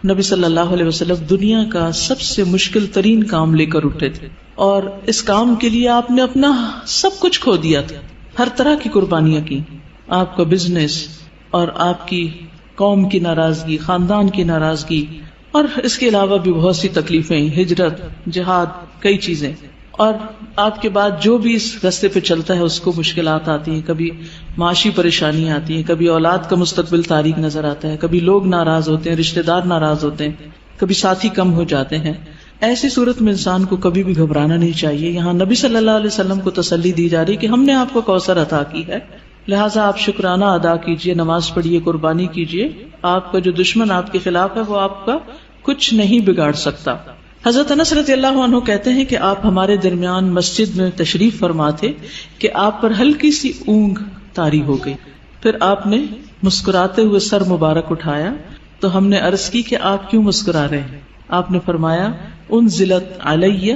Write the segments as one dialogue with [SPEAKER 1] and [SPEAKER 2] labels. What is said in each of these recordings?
[SPEAKER 1] نبی صلی اللہ علیہ وسلم دنیا کا سب سے مشکل ترین کام لے کر اٹھے تھے، اور اس کام کے لیے آپ نے اپنا سب کچھ کھو دیا تھا، ہر طرح کی قربانیاں کی. آپ کا بزنس اور آپ کی قوم کی ناراضگی، خاندان کی ناراضگی، اور اس کے علاوہ بھی بہت سی تکلیفیں، ہجرت، جہاد، کئی چیزیں. اور آپ کے بعد جو بھی اس راستے پہ چلتا ہے اس کو مشکلات آتی ہیں، کبھی معاشی پریشانی آتی ہیں، کبھی اولاد کا مستقبل تاریک نظر آتا ہے، کبھی لوگ ناراض ہوتے ہیں، رشتہ دار ناراض ہوتے ہیں، کبھی ساتھی کم ہو جاتے ہیں. ایسی صورت میں انسان کو کبھی بھی گھبرانا نہیں چاہیے. یہاں نبی صلی اللہ علیہ وسلم کو تسلی دی جا رہی کہ ہم نے آپ کو کوثر عطا کی ہے، لہٰذا آپ شکرانہ ادا کیجئے، نماز پڑھیے، قربانی کیجئے. آپ کا جو دشمن آپ کے خلاف ہے وہ آپ کا کچھ نہیں بگاڑ سکتا. حضرت انس رضی اللہ عنہ کہتے ہیں کہ آپ ہمارے درمیان مسجد میں تشریف فرما تھے کہ آپ پر ہلکی سی اونگ طاری ہو گئی. پھر آپ نے مسکراتے ہوئے سر مبارک اٹھایا تو ہم نے عرض کی کہ آپ کیوں مسکرا رہے ہیں؟ آپ نے فرمایا انزلت علی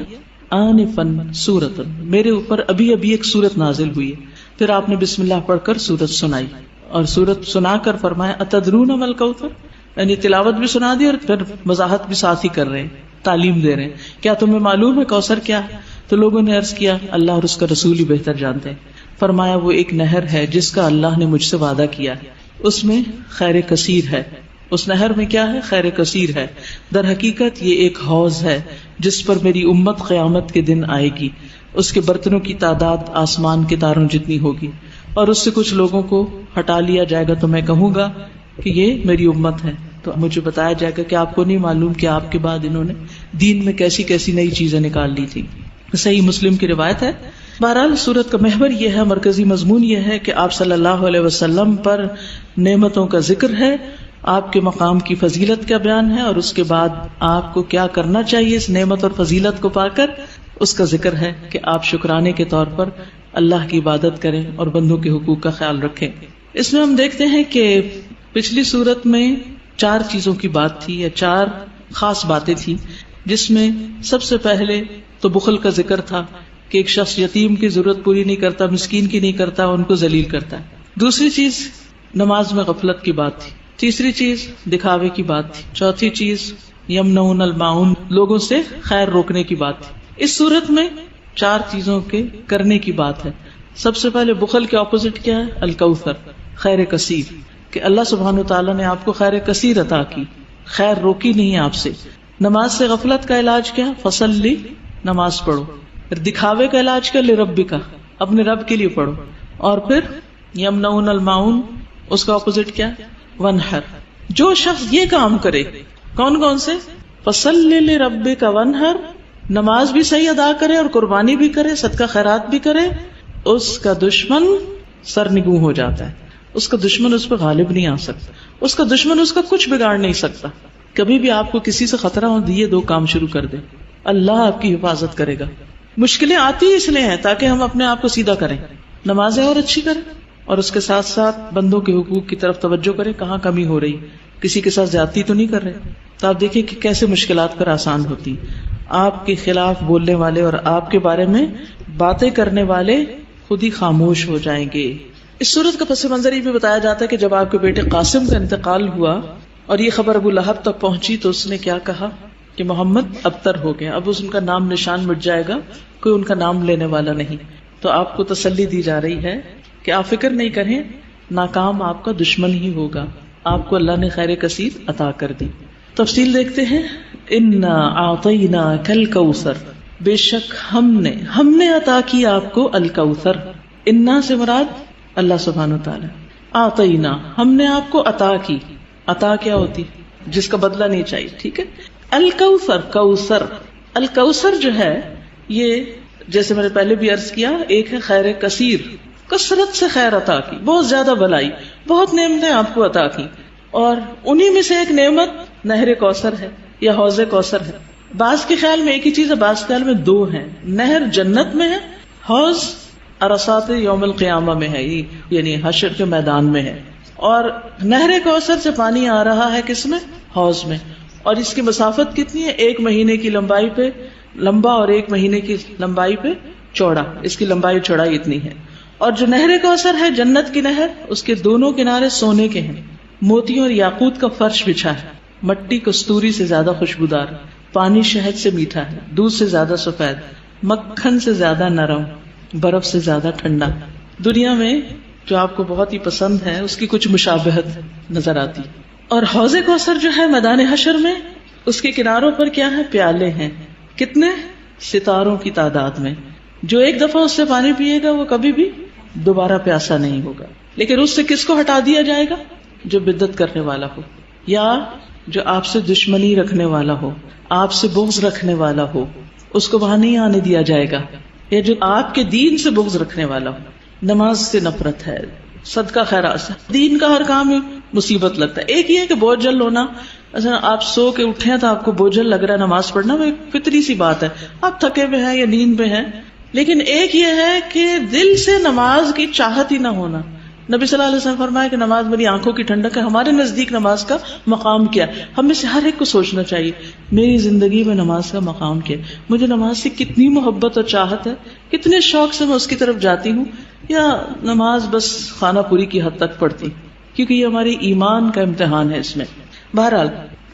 [SPEAKER 1] آنفا سورۃ، میرے اوپر ابھی ابھی ایک سورت نازل ہوئی ہے. پھر آپ نے بسم اللہ پڑھ کر سورت سنائی، اور سورت سنا کر فرمایا اتدرون ما الکوثر، یعنی تلاوت بھی سنا دی اور پھر وضاحت بھی ساتھ ہی کر رہے ہیں، تعلیم دے رہے ہیں. کیا تمہیں معلوم ہے کوثر کیا ہے؟ تو لوگوں نے عرض کیا اللہ اور اس کا رسول ہی بہتر جانتے ہیں. فرمایا وہ ایک نہر ہے جس کا اللہ نے مجھ سے وعدہ کیا ہے، اس میں خیر کثیر ہے. اس نہر میں کیا ہے؟ خیر کثیر ہے. در حقیقت یہ ایک حوض ہے جس پر میری امت قیامت کے دن آئے گی. اس کے برتنوں کی تعداد آسمان کے تاروں جتنی ہوگی، اور اس سے کچھ لوگوں کو ہٹا لیا جائے گا تو میں کہوں گا کہ یہ میری امت ہے. تو مجھے بتایا جائے گا کہ آپ کو نہیں معلوم کہ آپ کے بعد انہوں نے دین میں کیسی کیسی نئی چیزیں نکال لی تھی. صحیح مسلم کی روایت ہے. بہرحال سورت کا محور یہ ہے، مرکزی مضمون یہ ہے کہ آپ صلی اللہ علیہ وسلم پر نعمتوں کا ذکر ہے، آپ کے مقام کی فضیلت کا بیان ہے، اور اس کے بعد آپ کو کیا کرنا چاہیے اس نعمت اور فضیلت کو پا کر، اس کا ذکر ہے کہ آپ شکرانے کے طور پر اللہ کی عبادت کریں اور بندوں کے حقوق کا خیال رکھیں. اس میں ہم دیکھتے ہیں کہ پچھلی سورت میں 4 چیزوں کی بات تھی، یا 4 خاص باتیں تھی، جس میں سب سے پہلے تو بخل کا ذکر تھا کہ ایک شخص یتیم کی ضرورت پوری نہیں کرتا، مسکین کی نہیں کرتا، ان کو ذلیل کرتا ہے. دوسری چیز نماز میں غفلت کی بات تھی. تیسری چیز دکھاوے کی بات تھی. چوتھی چیز یمنعون الماعون، لوگوں سے خیر روکنے کی بات تھی. اس صورت میں 4 چیزوں کے کرنے کی بات ہے. سب سے پہلے بخل کے اپوزٹ کیا ہے؟ الکوثر، خیر کثیر، کہ اللہ سبحانہ وتعالیٰ نے آپ کو خیر کثیر عطا کی، خیر روکی نہیں آپ سے. نماز سے غفلت کا علاج کیا؟ فصلی، نماز پڑھو. پھر دکھاوے کا علاج کیا؟ لربک، اپنے رب کے لیے پڑھو. اور پھر یمنعون الماعون، اس کا اپوزٹ کیا؟ ونحر. جو شخص یہ کام کرے، کون کون سے؟ فصلی لربک ونحر، نماز بھی صحیح ادا کرے اور قربانی بھی کرے، صدقہ خیرات بھی کرے، اس کا دشمن سرنگوں ہو جاتا ہے. اس کا دشمن اس پہ غالب نہیں آ سکتا، اس کا دشمن اس کا کچھ بگاڑ نہیں سکتا. کبھی بھی آپ کو کسی سے خطرہ ہو، یہ 2 کام شروع کر دیں، اللہ آپ کی حفاظت کرے گا. مشکلیں آتی اس لیے ہیں تاکہ ہم اپنے آپ کو سیدھا کریں، نمازیں اور اچھی کریں، اور اس کے ساتھ ساتھ بندوں کے حقوق کی طرف توجہ کریں، کہاں کمی ہو رہی، کسی کے ساتھ زیادتی تو نہیں کر رہے. تو آپ دیکھیں کہ کیسے مشکلات پر آسان ہوتی. آپ کے خلاف بولنے والے اور آپ کے بارے میں باتیں کرنے والے خود ہی خاموش ہو جائیں گے. اس صورت کا پس منظر یہ بھی بتایا جاتا ہے کہ جب آپ کے بیٹے قاسم کا انتقال ہوا اور یہ خبر ابو لہب تک پہنچی تو اس نے کیا کہا کہ محمد ابتر ہو گیا، اب ان کا نام نشان مٹ جائے گا، کوئی ان کا نام لینے والا نہیں. تو آپ کو تسلی دی جا رہی ہے کہ آپ فکر نہیں کریں، ناکام آپ کا دشمن ہی ہوگا، آپ کو اللہ نے خیر کثیر عطا کر دی. تفصیل دیکھتے ہیں. انا اعطیناک الکوثر، بے شک ہم نے عطا کی آپ کو الکوثر. انا سے مراد اللہ سبحانہ وتعالی. اعطینا، ہم نے آپ کو عطا کی. عطا کیا ہوتی؟ جس کا بدلہ نہیں چاہیے، ٹھیک ہے. الکوثر، کوثر، الکوثر جو ہے یہ جیسے میں نے پہلے بھی عرض کیا، ایک ہے خیر کثیر، کثرت سے خیر عطا کی، بہت زیادہ بھلائی، بہت نعمتیں آپ کو عطا کی. اور انہی میں سے ایک نعمت نہر کوثر ہے یا حوض کوثر ہے. بعض کے خیال میں ایک ہی چیز ہے، بعض کے خیال میں 2 ہیں. نہر جنت میں ہے، حوض عرصات یوم القیامہ میں ہے، یعنی حشر کے میدان میں ہے. اور نہر کوثر سے پانی آ رہا ہے کس میں؟ حوض میں. اور اس کی مسافت کتنی ہے؟ 1 مہینے کی لمبائی پہ لمبا اور 1 مہینے کی لمبائی پہ چوڑا. اس کی لمبائی چوڑائی اتنی ہے. اور جو نہر کوثر ہے جنت کی نہر، اس کے دونوں کنارے سونے کے ہیں، موتیوں اور یاقوت کا فرش بچھا ہے. مٹی کستوری سے زیادہ خوشبودار، پانی شہد سے میٹھا ہے، دودھ سے زیادہ سفید، مکھن سے زیادہ نرم، برف سے زیادہ ٹھنڈا۔ دنیا میں جو آپ کو بہت ہی پسند ہے اس کی کچھ مشابہت نظر آتی۔ اور حوض کوثر جو ہے میدان حشر میں، اس کے کناروں پر کیا ہے؟ پیالے ہیں، کتنے؟ ستاروں کی تعداد میں۔ جو ایک دفعہ اس سے پانی پیے گا وہ کبھی بھی دوبارہ پیاسا نہیں ہوگا۔ لیکن اس سے کس کو ہٹا دیا جائے گا؟ جو بدعت کرنے والا ہو، یا جو آپ سے دشمنی رکھنے والا ہو، آپ سے بغض رکھنے والا ہو، اس کو وہاں نہیں آنے دیا جائے گا۔ یا جو آپ کے دین سے بغض رکھنے والا ہو، نماز سے نفرت ہے، صدقہ خیرات سے، دین کا ہر کام میں مصیبت لگتا ہے۔ ایک یہ ہے کہ بوجھل ہونا، اچھا آپ سو کے اٹھے ہیں تو آپ کو بوجھل لگ رہا ہے نماز پڑھنا، وہ ایک فطری سی بات ہے، آپ تھکے ہوئے ہیں یا نیند میں ہیں۔ لیکن ایک یہ ہے کہ دل سے نماز کی چاہت ہی نہ ہونا۔ نبی صلی اللہ علیہ وسلم فرمایا کہ نماز میری آنکھوں کی ٹھنڈک ہے۔ ہمارے نزدیک نماز کا مقام کیا ہے؟ ہم میں سے ہر ایک کو سوچنا چاہیے، میری زندگی میں نماز کا مقام کیا ہے؟ مجھے نماز سے کتنی محبت اور چاہت ہے، کتنے شوق سے میں اس کی طرف جاتی ہوں، یا نماز بس خانہ پوری کی حد تک پڑھتی، کیونکہ یہ ہماری ایمان کا امتحان ہے۔ اس میں بہرحال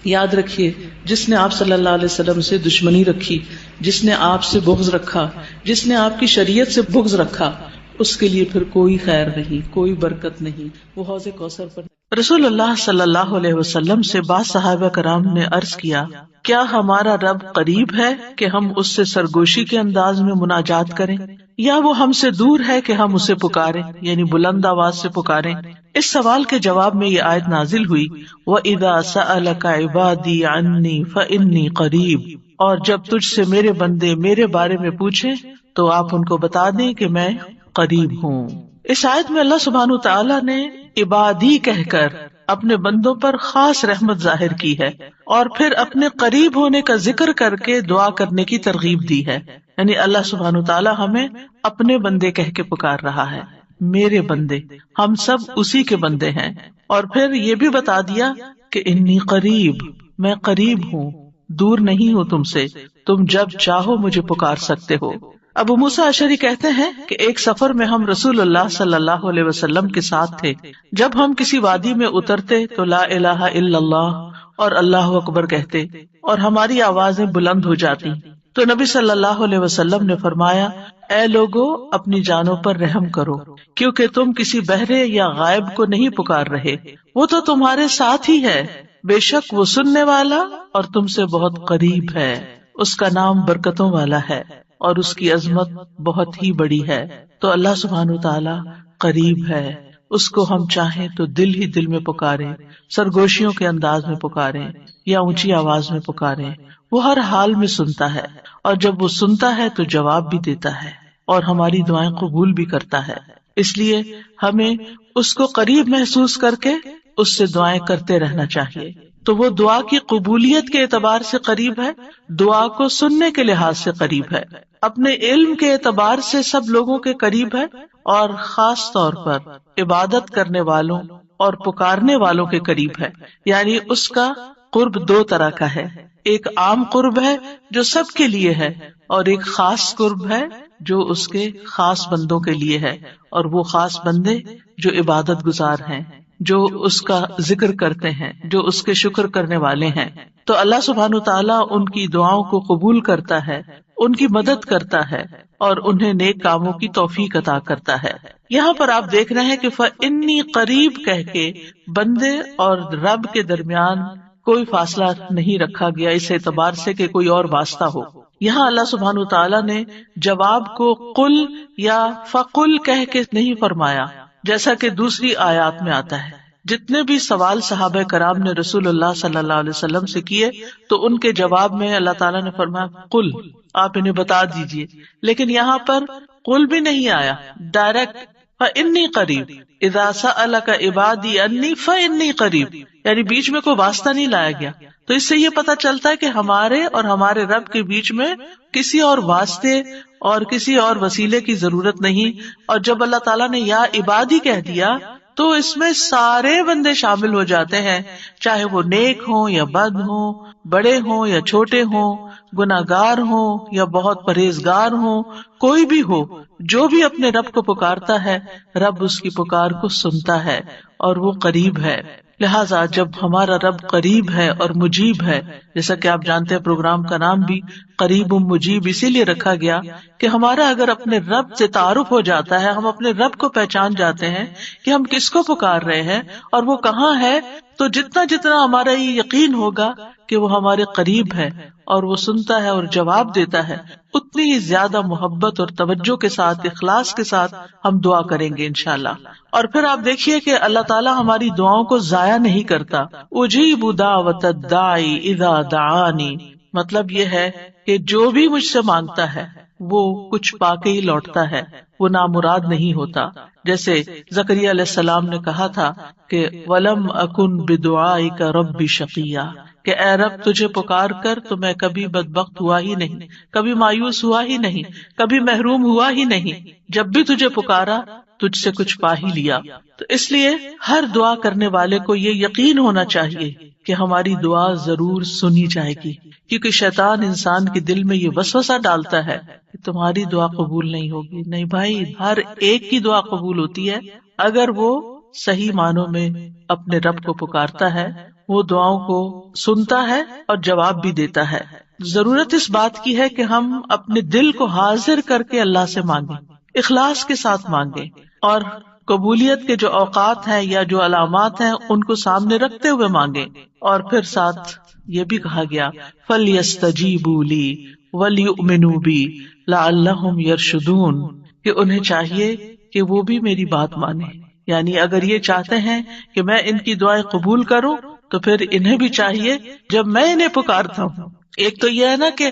[SPEAKER 1] یاد رکھیے، جس نے آپ صلی اللہ علیہ وسلم سے دشمنی رکھی، جس نے آپ سے بغض رکھا، جس نے آپ کی شریعت سے بغض رکھا، اس کے لیے پھر کوئی خیر نہیں، کوئی برکت نہیں، وہ حوض کوثر پر۔ رسول اللہ صلی اللہ علیہ وسلم سے بعض صحابہ کرام نے عرض کیا، کیا ہمارا رب قریب ہے کہ ہم اس سے سرگوشی کے انداز میں مناجات کریں، یا وہ ہم سے دور ہے کہ ہم اسے پکاریں، یعنی بلند آواز سے پکاریں؟ اس سوال کے جواب میں یہ آیت نازل ہوئی، وَإِذَا سَأَلَكَ عِبَادِي عَنِّي فَإِنِّي قَرِيبٌ، اور جب تجھ سے میرے بندے میرے بارے میں پوچھیں تو آپ ان کو بتا دیں کہ میں قریب ہوں۔ اس آیت میں اللہ سبحانہ تعالیٰ نے عبادی کہہ کر اپنے بندوں پر خاص رحمت ظاہر کی ہے، اور پھر اپنے قریب ہونے کا ذکر کر کے دعا کرنے کی ترغیب دی ہے۔ یعنی اللہ سبحانہ تعالیٰ ہمیں اپنے بندے کہہ کے پکار رہا ہے، میرے بندے، ہم سب اسی کے بندے ہیں۔ اور پھر یہ بھی بتا دیا کہ انی قریب، میں قریب ہوں، دور نہیں ہوں تم سے، تم جب چاہو مجھے پکار سکتے ہو۔ ابو موسیٰ اشعری کہتے ہیں کہ ایک سفر میں ہم رسول اللہ صلی اللہ علیہ وسلم کے ساتھ تھے۔ جب ہم کسی وادی میں اترتے تو لا الہ الا اللہ اور اللہ اکبر کہتے اور ہماری آوازیں بلند ہو جاتی، تو نبی صلی اللہ علیہ وسلم نے فرمایا، اے لوگو اپنی جانوں پر رحم کرو، کیونکہ تم کسی بہرے یا غائب کو نہیں پکار رہے، وہ تو تمہارے ساتھ ہی ہے، بے شک وہ سننے والا اور تم سے بہت قریب ہے، اس کا نام برکتوں والا ہے اور اس کی عظمت بہت ہی بڑی ہے۔ تو اللہ سبحانہ تعالیٰ قریب ہے، اس کو ہم چاہیں تو دل ہی دل میں پکاریں، سرگوشیوں کے انداز میں پکاریں یا اونچی آواز میں پکاریں، وہ ہر حال میں سنتا ہے، اور جب وہ سنتا ہے تو جواب بھی دیتا ہے اور ہماری دعائیں قبول بھی کرتا ہے۔ اس لیے ہمیں اس کو قریب محسوس کر کے اس سے دعائیں کرتے رہنا چاہیے۔ تو وہ دعا کی قبولیت کے اعتبار سے قریب ہے، دعا کو سننے کے لحاظ سے قریب ہے، اپنے علم کے اعتبار سے سب لوگوں کے قریب ہے، اور خاص طور پر عبادت کرنے والوں اور پکارنے والوں کے قریب ہے۔ یعنی اس کا قرب دو طرح کا ہے، ایک عام قرب ہے جو سب کے لیے ہے، اور ایک خاص قرب ہے جو اس کے خاص بندوں کے لیے ہے، اور وہ خاص بندے جو عبادت گزار ہیں، جو اس کا ذکر کرتے ہیں، جو اس کے شکر کرنے والے ہیں۔ تو اللہ سبحانہ تعالیٰ ان کی دعاؤں کو قبول کرتا ہے، ان کی مدد کرتا ہے، اور انہیں نیک کاموں کی توفیق عطا کرتا ہے۔ یہاں پر آپ دیکھ رہے ہیں کہ فَإِنِّي قریب کہہ کے بندے اور رب کے درمیان کوئی فاصلہ نہیں رکھا گیا اس اعتبار سے کہ کوئی اور واسطہ ہو۔ یہاں اللہ سبحانہ تعالیٰ نے جواب کو قل یا فقل کہہ کے نہیں فرمایا، جیسا کہ دوسری آیات میں آتا ہے۔ جتنے بھی سوال صحابہ کرام نے رسول اللہ صلی اللہ علیہ وسلم سے کیے تو ان کے جواب میں اللہ تعالیٰ نے فرمایا قل، آپ انہیں بتا دیجئے۔ لیکن یہاں پر قل بھی نہیں آیا، ڈائریکٹ فَإِنِّي قَرِيب، اِذَا سَأَلَكَ عِبَادِي عَنِّي فَإِنِّي قَرِيب، یعنی بیچ میں کوئی واسطہ نہیں لایا گیا۔ تو اس سے یہ پتا چلتا ہے کہ ہمارے اور ہمارے رب کے بیچ میں کسی اور واسطے اور کسی اور وسیلے کی ضرورت نہیں۔ اور جب اللہ تعالیٰ نے یا عبادی کہہ دیا تو اس میں سارے بندے شامل ہو جاتے ہیں، چاہے وہ نیک ہوں یا بد ہوں، بڑے ہوں یا چھوٹے ہوں، گناہگار ہوں یا بہت پرہیزگار ہوں، کوئی بھی ہو، جو بھی اپنے رب کو پکارتا ہے، رب اس کی پکار کو سنتا ہے اور وہ قریب ہے۔ لہٰذا جب ہمارا رب قریب ہے اور مجیب ہے، جیسا کہ آپ جانتے ہیں پروگرام کا نام بھی قریب مجیب اسی لیے رکھا گیا کہ ہمارا اگر اپنے رب سے تعارف ہو جاتا ہے، ہم اپنے رب کو پہچان جاتے ہیں کہ ہم کس کو پکار رہے ہیں اور وہ کہاں ہے، تو جتنا جتنا ہمارا یہ یقین ہوگا کہ وہ ہمارے قریب ہے اور وہ سنتا ہے اور جواب دیتا ہے، اتنی ہی زیادہ محبت اور توجہ کے ساتھ، اخلاص کے ساتھ ہم دعا کریں گے انشاءاللہ۔ اور پھر آپ دیکھیے کہ اللہ تعالیٰ ہماری دعاؤں کو ضائع نہیں کرتا۔ اجیب دعوت الداعی اذا دعانی، مطلب یہ ہے کہ جو بھی مجھ سے مانگتا ہے وہ کچھ پا کے ہی لوٹتا ہے، وہ نامراد نہیں ہوتا۔ جیسے زکریا علیہ السلام نے کہا تھا کہ وَلَمْ أَكُنْ بِدُعَائِكَ رَبِّ شَقِيًّا، کہ اے رب تجھے پکار کر تو میں کبھی بدبخت ہوا ہی نہیں، کبھی مایوس ہوا ہی نہیں، کبھی محروم ہوا ہی نہیں، جب بھی تجھے پکارا تجھ سے کچھ پا ہی لیا۔ تو اس لیے ہر دعا کرنے والے کو یہ یقین ہونا چاہیے کہ ہماری دعا ضرور سنی جائے گی، کیونکہ شیطان انسان کے دل میں یہ وسوسہ ڈالتا ہے کہ تمہاری دعا قبول نہیں ہوگی۔ نہیں بھائی، ہر ایک کی دعا قبول ہوتی ہے اگر وہ صحیح معنوں میں اپنے رب کو پکارتا ہے، وہ دعاؤں کو سنتا ہے اور جواب بھی دیتا ہے۔ ضرورت اس بات کی ہے کہ ہم اپنے دل کو حاضر کر کے اللہ سے مانگیں، اخلاص کے ساتھ مانگیں، اور قبولیت کے جو اوقات ہیں یا جو علامات ہیں ان کو سامنے رکھتے ہوئے مانگیں۔ اور پھر ساتھ یہ بھی کہا گیا فَلْيَسْتَجِيبُوا لِي وَلْيُؤْمِنُوا بِي لَعَلَّهُمْ يَرْشُدُونَ، کہ انہیں چاہیے کہ وہ بھی میری بات مانیں، یعنی اگر یہ چاہتے ہیں کہ میں ان کی دعائیں قبول کروں تو پھر انہیں بھی چاہیے جب میں انہیں پکارتا ہوں، ایک تو یہ ہے نا کہ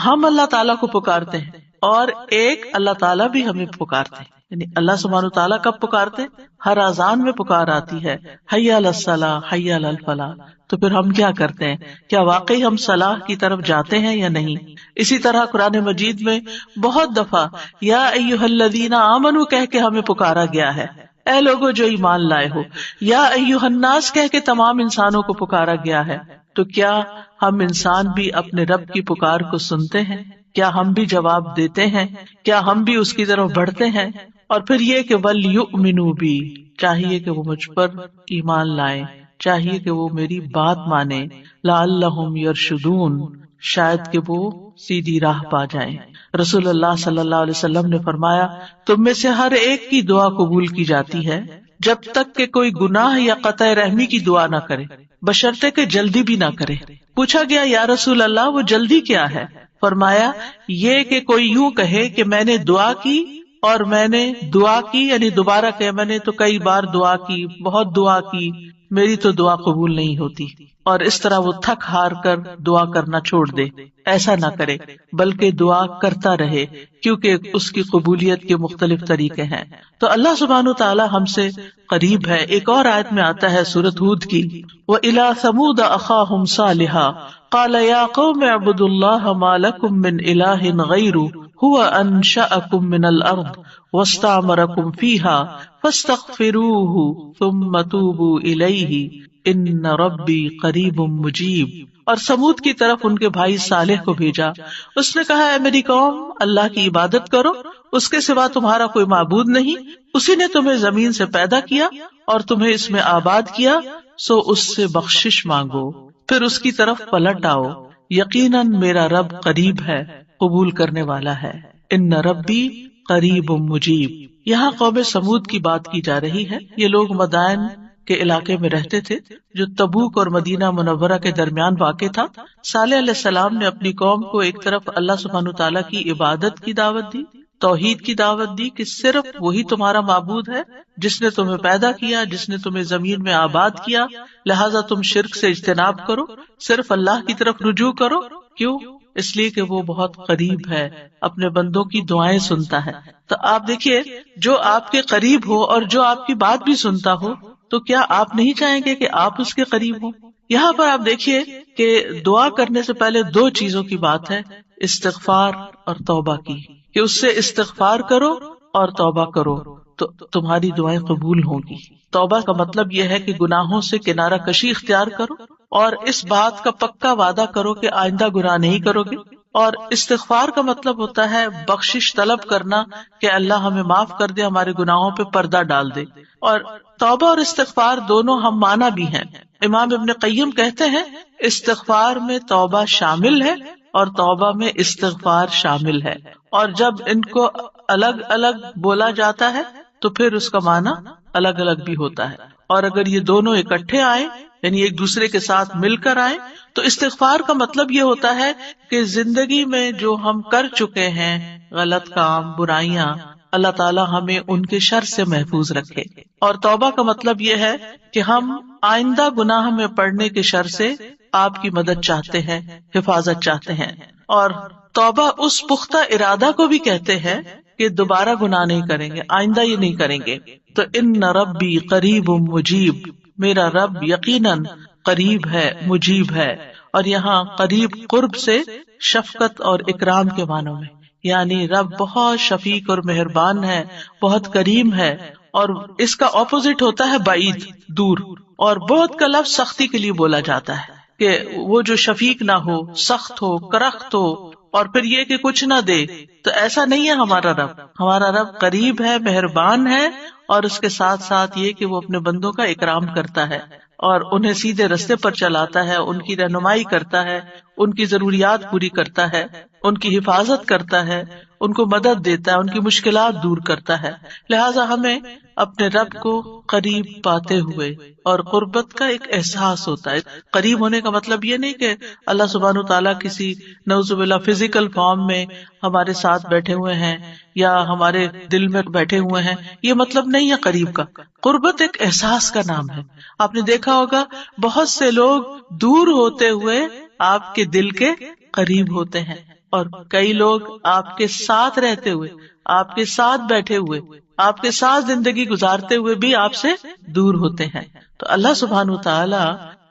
[SPEAKER 1] ہم اللہ تعالیٰ کو پکارتے ہیں، اور ایک اللہ تعالیٰ بھی ہمیں پکارتے ہیں، یعنی اللہ سبحانہ وتعالیٰ کب پکارتے؟ ہر اذان میں پکار آتی ہے، حی علی الصلاۃ حی علی الفلاح۔ تو پھر ہم کیا کرتے ہیں؟ کیا واقعی ہم صلاح کی طرف جاتے ہیں یا نہیں؟ اسی طرح قرآن مجید میں بہت دفعہ یا ایھا الذین آمنوا کہہ کے ہمیں پکارا گیا ہے، اے لوگوں جو ایمان لائے ہو، یا ایھا الناس کہہ کے تمام انسانوں کو پکارا گیا ہے۔ تو کیا ہم انسان بھی اپنے رب کی پکار کو سنتے ہیں؟ کیا ہم بھی جواب دیتے ہیں؟ کیا ہم بھی اس کی طرف بڑھتے ہیں؟ اور پھر یہ کہ وَلْيُؤْمِنُوا بِي، چاہیے کہ وہ مجھ پر ایمان لائیں، چاہیے کہ وہ میری بات مانیں، لَعَلَّهُمْ يَرْشُدُونَ، شاید کہ وہ سیدھی راہ پا جائیں۔ رسول اللہ صلی اللہ علیہ وسلم نے فرمایا تم میں سے ہر ایک کی دعا قبول کی جاتی ہے جب تک کہ کوئی گناہ یا قطع رحمی کی دعا نہ کرے، بشرطے کہ جلدی بھی نہ کرے۔ پوچھا گیا یا رسول اللہ وہ جلدی کیا ہے؟ فرمایا یہ کہ کوئی یوں کہے کہ میں نے دعا کی اور میں نے دعا کی، یعنی دوبارہ کہ میں نے تو کئی بار دعا کی، بہت دعا کی، میری تو دعا قبول نہیں ہوتی، اور اس طرح وہ تھک ہار کر دعا کرنا چھوڑ دے۔ ایسا نہ کرے بلکہ دعا کرتا رہے، کیونکہ اس کی قبولیت کے مختلف طریقے ہیں۔ تو اللہ سبحانہ تعالی ہم سے قریب ہے۔ ایک اور آیت میں آتا ہے سورۃ ہود کی، وَإِلَىٰ ثَمُودَ أَخَاهُمْ صَالِحًا قَالَ يَا قَوْمِ اعْبُدُوا اللَّهَ مَا لَكُم مِّنْ إِلَٰهٍ غَيْرُهُ هُوَ أَنشَأَكُم مِّنَ الْأَرْضِ وَاسْتَعْمَرَكُم فِيهَا فَاسْتَغْفِرُوهُ ثُمَّ تُوبُوا إِلَيْهِ إِنَّ رَبِّي قَرِيبٌ مُّجِيبٌ۔ اور سمود کی طرف ان کے بھائی صالح کو بھیجا، اس نے کہا اے میری قوم اللہ کی عبادت کرو، اس کے سوا تمہارا کوئی معبود نہیں، اسی نے تمہیں زمین سے پیدا کیا اور تمہیں اس میں آباد کیا، سو اس سے بخشش مانگو، پھر اس کی طرف پلٹ آؤ، یقیناً میرا رب قریب ہے، قبول کرنے والا ہے۔ ان ربی قریب مجیب۔ یہاں قوم سمود کی بات کی جا رہی ہے۔ یہ لوگ مدائن کے علاقے میں رہتے تھے جو تبوک اور مدینہ منورہ کے درمیان واقع تھا۔ صالح علیہ السلام نے اپنی قوم کو ایک طرف اللہ سبحانہ تعالیٰ کی عبادت کی دعوت دی، توحید کی دعوت دی کہ صرف وہی تمہارا معبود ہے جس نے تمہیں پیدا کیا، جس نے تمہیں زمین میں آباد کیا، لہٰذا تم شرک سے اجتناب کرو، صرف اللہ کی طرف رجوع کرو۔ کیوں؟ اس لیے کہ وہ بہت قریب ہے، اپنے بندوں کی دعائیں سنتا ہے۔ تو آپ دیکھیے، جو آپ کے قریب ہو اور جو آپ کی بات بھی سنتا ہو، تو کیا آپ نہیں چاہیں گے کہ آپ اس کے قریب ہوں؟ یہاں پر آپ دیکھیے کہ دعا کرنے سے پہلے دو چیزوں کی بات ہے، استغفار اور توبہ کی، کہ اس سے استغفار کرو اور توبہ کرو تو تمہاری دعائیں قبول ہوں گی۔ توبہ کا مطلب یہ ہے کہ گناہوں سے کنارہ کشی اختیار کرو اور اس بات کا پکا وعدہ کرو کہ آئندہ گناہ نہیں کرو گے۔ اور استغفار کا مطلب ہوتا ہے بخشش طلب کرنا کہ اللہ ہمیں معاف کر دے، ہمارے گناہوں پہ پردہ ڈال دے۔ اور توبہ اور استغفار دونوں ہم معنی بھی ہیں. امام ابن قیم کہتے ہیں استغفار میں توبہ شامل ہے اور توبہ میں استغفار شامل ہے، اور جب ان کو الگ الگ بولا جاتا ہے تو پھر اس کا معنی الگ الگ بھی ہوتا ہے. اور اگر یہ دونوں اکٹھے آئیں یعنی ایک دوسرے کے ساتھ مل کر آئیں تو استغفار کا مطلب یہ ہوتا ہے کہ زندگی میں جو ہم کر چکے ہیں غلط کام، برائیاں، اللہ تعالیٰ ہمیں ان کے شر سے محفوظ رکھے. اور توبہ کا مطلب یہ ہے کہ ہم آئندہ گناہ میں پڑنے کے شر سے آپ کی مدد چاہتے ہیں، حفاظت چاہتے ہیں. اور توبہ اس پختہ ارادہ کو بھی کہتے ہیں کہ دوبارہ گناہ نہیں کریں گے، آئندہ یہ نہیں کریں گے. تو ان ربی قریب مجیب، میرا رب یقیناً قریب ہے، مجیب ہے. اور یہاں قریب قرب سے شفقت اور اکرام کے معنوں میں، یعنی رب بہت شفیق اور مہربان ہے، بہت کریم ہے. اور اس کا اپوزٹ ہوتا ہے بعید، دور. اور بہت کا لفظ سختی کے لیے بولا جاتا ہے کہ وہ جو شفیق نہ ہو، سخت ہو، کرخت ہو، اور پھر یہ کہ کچھ نہ دے. تو ایسا نہیں ہے ہمارا رب. ہمارا رب قریب ہے، مہربان ہے، اور اس کے ساتھ ساتھ یہ کہ وہ اپنے بندوں کا اکرام کرتا ہے اور انہیں سیدھے رستے پر چلاتا ہے، ان کی رہنمائی کرتا ہے، ان کی ضروریات پوری کرتا ہے، ان کی حفاظت کرتا ہے، ان کو مدد دیتا ہے، ان کی مشکلات دور کرتا ہے. لہٰذا ہمیں اپنے رب کو قریب پاتے ہوئے اور قربت کا ایک احساس ہوتا ہے. قریب ہونے کا مطلب یہ نہیں کہ اللہ سبحانہ وتعالیٰ کسی نعوذ باللہ فزیکل فارم میں ہمارے ساتھ بیٹھے ہوئے ہیں یا ہمارے دل میں بیٹھے ہوئے ہیں، یہ مطلب نہیں ہے قریب کا. قربت ایک احساس کا نام ہے. آپ نے دیکھا ہوگا بہت سے لوگ دور ہوتے ہوئے آپ کے دل کے قریب ہوتے ہیں، اور کئی لوگ آپ کے ساتھ رہتے ہوئے، آپ کے ساتھ بیٹھے ہوئے، آپ کے ساتھ زندگی گزارتے ہوئے بھی آپ سے دور ہوتے ہیں. تو اللہ سبحانہ وتعالی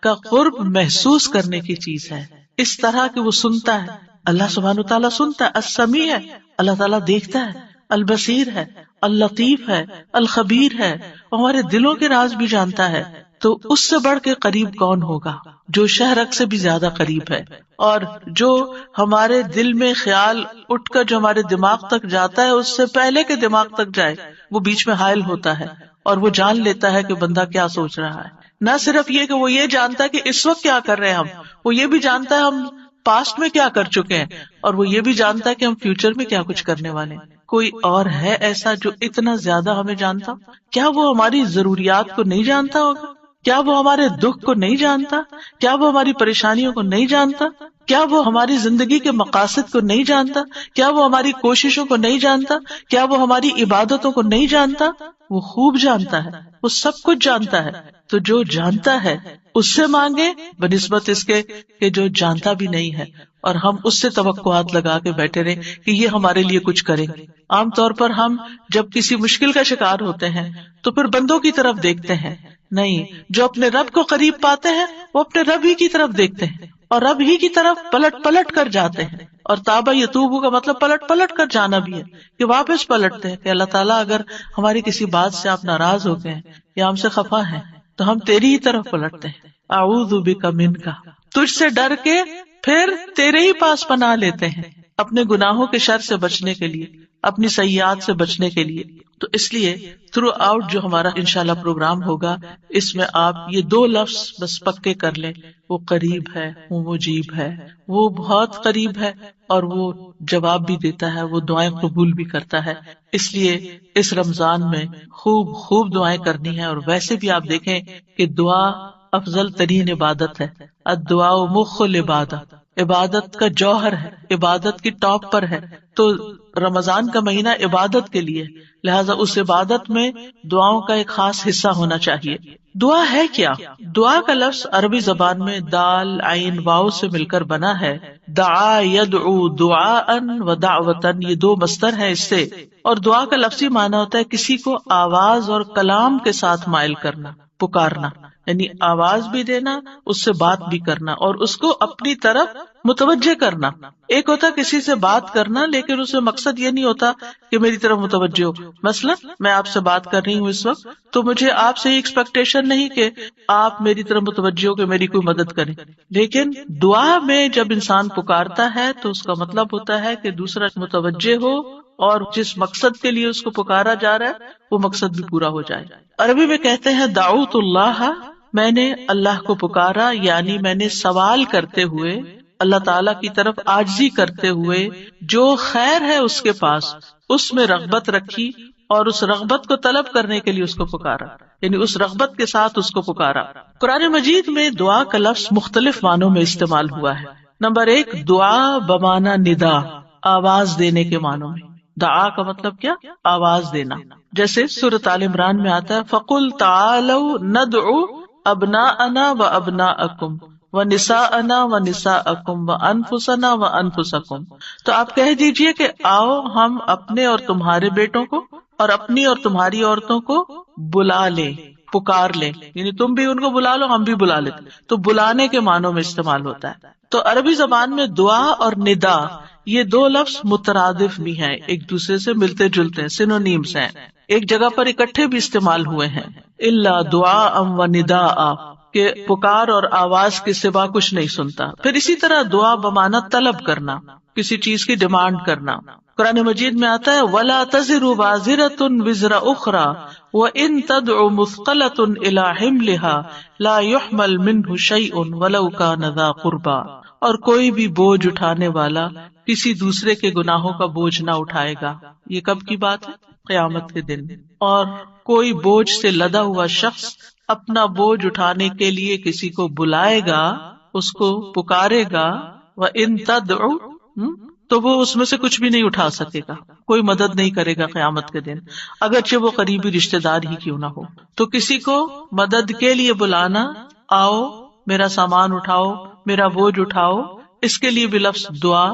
[SPEAKER 1] کا قرب محسوس کرنے کی چیز ہے، اس طرح کہ وہ سنتا ہے. اللہ سبحانہ وتعالی سنتا ہے، السمیع ہے، اللہ تعالیٰ دیکھتا ہے، البصیر ہے، اللطیف ہے، الخبیر ہے، ہمارے دلوں کے راز بھی جانتا ہے. تو اس سے بڑھ کے قریب کون ہوگا جو شہرک سے بھی زیادہ قریب ہے، اور جو ہمارے دل میں خیال اٹھ کر جو ہمارے دماغ تک جاتا ہے اس سے پہلے کہ دماغ تک جائے وہ بیچ میں حائل ہوتا ہے اور وہ جان لیتا ہے کہ بندہ کیا سوچ رہا ہے. نہ صرف یہ کہ وہ یہ جانتا ہے کہ اس وقت کیا کر رہے ہیں ہم، وہ یہ بھی جانتا ہے ہم پاسٹ میں کیا کر چکے ہیں، اور وہ یہ بھی جانتا ہے کہ ہم فیوچر میں کیا کچھ کرنے والے ہیں. کوئی اور ہے ایسا جو اتنا زیادہ ہمیں جانتا؟ کیا وہ ہماری ضروریات کو نہیں جانتا ہوگا؟ کیا وہ ہمارے دکھ کو نہیں جانتا؟ کیا وہ ہماری پریشانیوں کو نہیں جانتا؟ کیا وہ ہماری زندگی کے مقاصد کو نہیں جانتا؟ کیا وہ ہماری کوششوں کو نہیں جانتا؟ کیا وہ ہماری عبادتوں کو نہیں جانتا؟ وہ خوب جانتا ہے، وہ سب کچھ جانتا ہے. تو جو جانتا ہے اس سے مانگے بنسبت اس کے کہ جو جانتا بھی نہیں ہے، اور ہم اس سے توقعات لگا کے بیٹھے رہے کہ یہ ہمارے لیے کچھ کریں گے. عام طور پر ہم جب کسی مشکل کا شکار ہوتے ہیں تو پھر بندوں کی طرف دیکھتے ہیں، نہیں، جو اپنے رب کو قریب پاتے ہیں وہ اپنے رب ہی کی طرف دیکھتے ہیں اور رب ہی کی طرف پلٹ پلٹ کر جاتے ہیں. اور تابا یتوبو کا مطلب پلٹ پلٹ کر جانا بھی ہے کہ واپس پلٹتے ہیں کہ اللہ تعالیٰ اگر ہماری کسی بات سے آپ ناراض ہو گئے یا ہم سے خفا ہیں تو ہم تیری ہی طرف پلٹتے ہیں. اعوذ بک منک، تجھ سے ڈر کے پھر تیرے ہی پاس پناہ لیتے ہیں اپنے گناہوں کے شر سے بچنے کے لیے، اپنی سیئات سے بچنے کے لیے. تو اس لیے تھرو آؤٹ جو ہمارا انشاءاللہ پروگرام ہوگا اس میں آپ یہ 2 لفظ بس پکے کر لیں، وہ قریب ہے، وہ مجیب ہے، وہ بہت قریب ہے اور وہ جواب بھی دیتا ہے، وہ دعائیں قبول بھی کرتا ہے. اس لیے اس رمضان میں خوب خوب دعائیں کرنی ہے. اور ویسے بھی آپ دیکھیں کہ دعا افضل ترین عبادت ہے. الدعاء مخ العبادت، عبادت کا جوہر ہے، عبادت کی ٹاپ پر ہے. تو رمضان کا مہینہ عبادت کے لیے، لہٰذا اس عبادت میں دعاؤں کا ایک خاص حصہ ہونا چاہیے. دعا ہے کیا؟ دعا کا لفظ عربی زبان میں دال عین واو سے مل کر بنا ہے. دعا یدعو دعاء و دعوتن، یہ 2 مصدر ہیں اس سے. اور دعا کا لفظی معنی ہوتا ہے کسی کو آواز اور کلام کے ساتھ مائل کرنا، پکارنا، یعنی آواز بھی دینا، اس سے بات بھی کرنا اور اس کو اپنی طرف متوجہ کرنا. ایک ہوتا کسی سے بات کرنا لیکن اس میں مقصد یہ نہیں ہوتا کہ میری طرف متوجہ ہو. مثلا میں آپ سے بات کر رہی ہوں اس وقت، تو مجھے آپ سے ایکسپیکٹیشن نہیں کہ آپ میری طرف متوجہ ہو کہ میری کوئی مدد کریں. لیکن دعا میں جب انسان پکارتا ہے تو اس کا مطلب ہوتا ہے کہ دوسرا متوجہ ہو اور جس مقصد کے لیے اس کو پکارا جا رہا ہے وہ مقصد بھی پورا ہو جائے. عربی میں کہتے ہیں دعوت اللہ، میں نے اللہ کو پکارا، یعنی میں نے سوال کرتے ہوئے اللہ تعالی کی طرف عاجزی کرتے ہوئے جو خیر ہے اس کے پاس اس میں رغبت رکھی اور اس رغبت کو طلب کرنے کے لیے اس کو پکارا، یعنی اس رغبت کے ساتھ اس کو پکارا. قرآن مجید میں دعا کا لفظ مختلف معنوں میں استعمال ہوا ہے. نمبر 1 دعا بمعنی ندا، آواز دینے کے معنوں میں. دعا کا مطلب کیا؟ آواز دینا. جیسے سورۃ آل عمران میں آتا ہے فَقُلْ تَعَالَوْا نَدْعُ أَبْنَاءَنَا وَأَبْنَاءَكُمْ وَنِسَاءَنَا وَنِسَاءَكُمْ وَأَنفُسَنَا وَأَنفُسَكُمْ. تو آپ کہہ دیجئے کہ آؤ ہم اپنے اور تمہارے بیٹوں کو اور اپنی اور تمہاری عورتوں کو بلا لیں، پکار لیں، یعنی تم بھی ان کو بلا لو ہم بھی بلا لیتے. تو بلانے کے معنوں میں استعمال ہوتا ہے. تو عربی زبان میں دعا اور ندا یہ دو لفظ مترادف بھی ہیں، ایک دوسرے سے ملتے جلتے ہیں، سینونیمز ہیں، ایک جگہ پر اکٹھے بھی استعمال ہوئے ہیں. الا دعاء و نداء کہ پکار اور آواز کے سوا کچھ نہیں سنتا. پھر اسی طرح دعا بمعنی طلب کرنا، کسی چیز کی ڈیمانڈ کرنا. قرآن مجید میں آتا ہے وَلَا تَزِرُ وَازِرَةٌ وِزْرَ أُخْرَى وَإِن تَدْعُ مُثْقَلَةٌ إِلَىٰ حِمْلِهَا لَا يُحْمَلْ مِنْهُ شَيْءٌ وَلَوْ كَانَ ذَا قُرْبَىٰ. اور کوئی بھی بوجھ اٹھانے والا کسی دوسرے کے گناہوں کا بوجھ نہ اٹھائے گا. یہ کب کی بات ہے؟ قیامت کے دن. اور کوئی بوجھ سے لدا ہوا شخص اپنا بوجھ اٹھانے کے لیے کسی کو بلائے گا، اس کو پکارے گا، وَإِن تَدْعُ تو وہ اس میں سے کچھ بھی نہیں اٹھا سکے گا، کوئی مدد نہیں کرے گا قیامت کے دن، اگرچہ وہ قریبی رشتہ دار ہی کیوں نہ ہو. تو کسی کو مدد کے لیے بلانا، آؤ میرا سامان اٹھاؤ، میرا بوجھ اٹھاؤ، اس کے لیے بھی لفظ دعا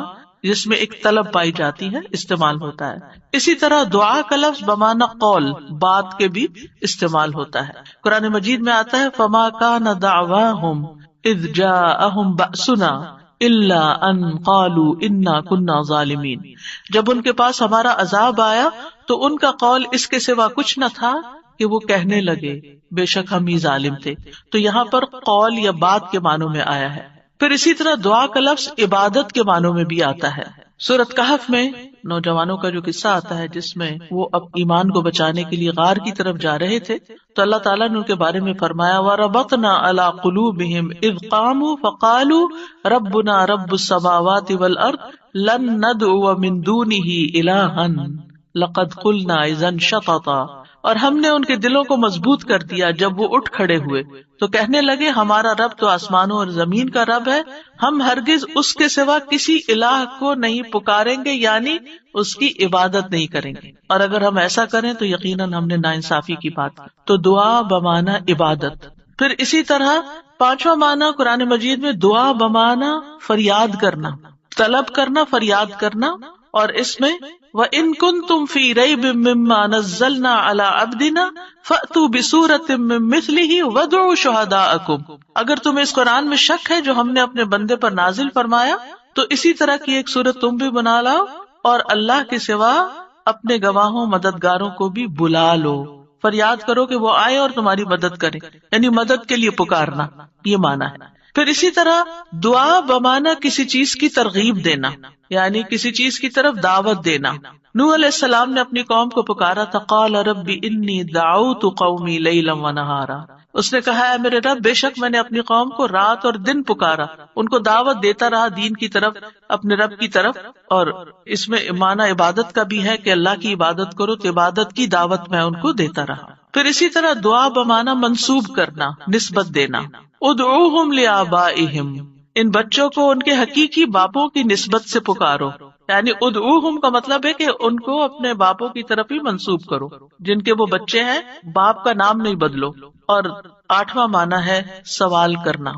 [SPEAKER 1] جس میں ایک طلب پائی جاتی ہے استعمال ہوتا ہے. اسی طرح دعا کا لفظ بمعنی قول، بات کے بھی استعمال ہوتا ہے. قرآن مجید میں آتا ہے فَمَا كَانَ دَعْوَاهُمْ إِذْ جَاءَهُمْ بَأْسُنَا الا ان قالوا انا كنا ظالمین. جب ان کے پاس ہمارا عذاب آیا تو ان کا قول اس کے سوا کچھ نہ تھا کہ وہ کہنے لگے بے شک ہم ہی ظالم تھے. تو یہاں پر قول یا بات کے معنوں میں آیا ہے. پھر اسی طرح دعا کا لفظ عبادت کے معنوں میں بھی آتا ہے. سورۃ کہف میں نوجوانوں کا جو قصہ آتا ہے جس میں وہ اب ایمان کو بچانے کے لیے غار کی طرف جا رہے تھے، تو اللہ تعالیٰ نے ان کے بارے میں فرمایا وَرَبَطْنَا عَلَىٰ قُلُوبِهِمْ إِذْ قَامُوا فَقَالُوا رَبُّنَا رَبُّ السَّمَاوَاتِ وَالْأَرْضِ لَن نَّدْعُوَ مِن دُونِهِ إِلَٰهًا لَقَدْ قُلْنَا إِذًا شَطَطًا. اور ہم نے ان کے دلوں کو مضبوط کر دیا جب وہ اٹھ کھڑے ہوئے تو کہنے لگے ہمارا رب تو آسمانوں اور زمین کا رب ہے، ہم ہرگز اس کے سوا کسی الہ کو نہیں پکاریں گے، یعنی اس کی عبادت نہیں کریں گے. اور اگر ہم ایسا کریں تو یقیناً ہم نے ناانصافی کی بات کی. تو دعا بمعنی عبادت. پھر اسی طرح پانچواں معنی قرآن مجید میں دعا بمعنی فریاد کرنا، طلب کرنا، فریاد کرنا. اور اس میں وَإِن كُنتُمْ فِي رَيْبٍ مِّمَّا نَزَّلْنَا عَلَىٰ عَبْدِنَا فَأْتُوا بِسُورَةٍ مِّن مِّثْلِهِ وَادْعُوا شُهَدَاءَكُمْ. اگر تمہیں اس قرآن میں شک ہے جو ہم نے اپنے بندے پر نازل فرمایا تو اسی طرح کی ایک سورت تم بھی بنا لاؤ اور اللہ کے سوا اپنے گواہوں مددگاروں کو بھی بلا لو. فریاد کرو کہ وہ آئے اور تمہاری مدد کرے، یعنی مدد کے لیے پکارنا، یہ معنی ہے. پھر اسی طرح دعا بمعنی کسی چیز کی ترغیب دینا، یعنی کسی چیز کی طرف دعوت دینا. نوح علیہ السلام نے اپنی قوم کو پکارا تھا قال رب انی دعوت قومی لیلا ونہارا. اس نے کہا ہے میرے رب بے شک میں نے اپنی قوم کو رات اور دن پکارا، ان کو دعوت دیتا رہا دین کی طرف، اپنے رب کی طرف. اور اس میں معنی عبادت کا بھی ہے کہ اللہ کی عبادت کرو تو عبادت کی دعوت میں ان کو دیتا رہا. پھر اسی طرح دعا بمعنی منسوب کرنا، نسبت دینا. ادعوہم لآبائہم، ان بچوں کو ان کے حقیقی باپوں کی نسبت سے پکارو. یعنی ادعوہم کا مطلب ہے کہ ان کو اپنے باپوں کی طرف ہی منسوب کرو، جن کے وہ بچے ہیں باپ کا نام نہیں بدلو. اور آٹھواں معنی ہے سوال کرنا،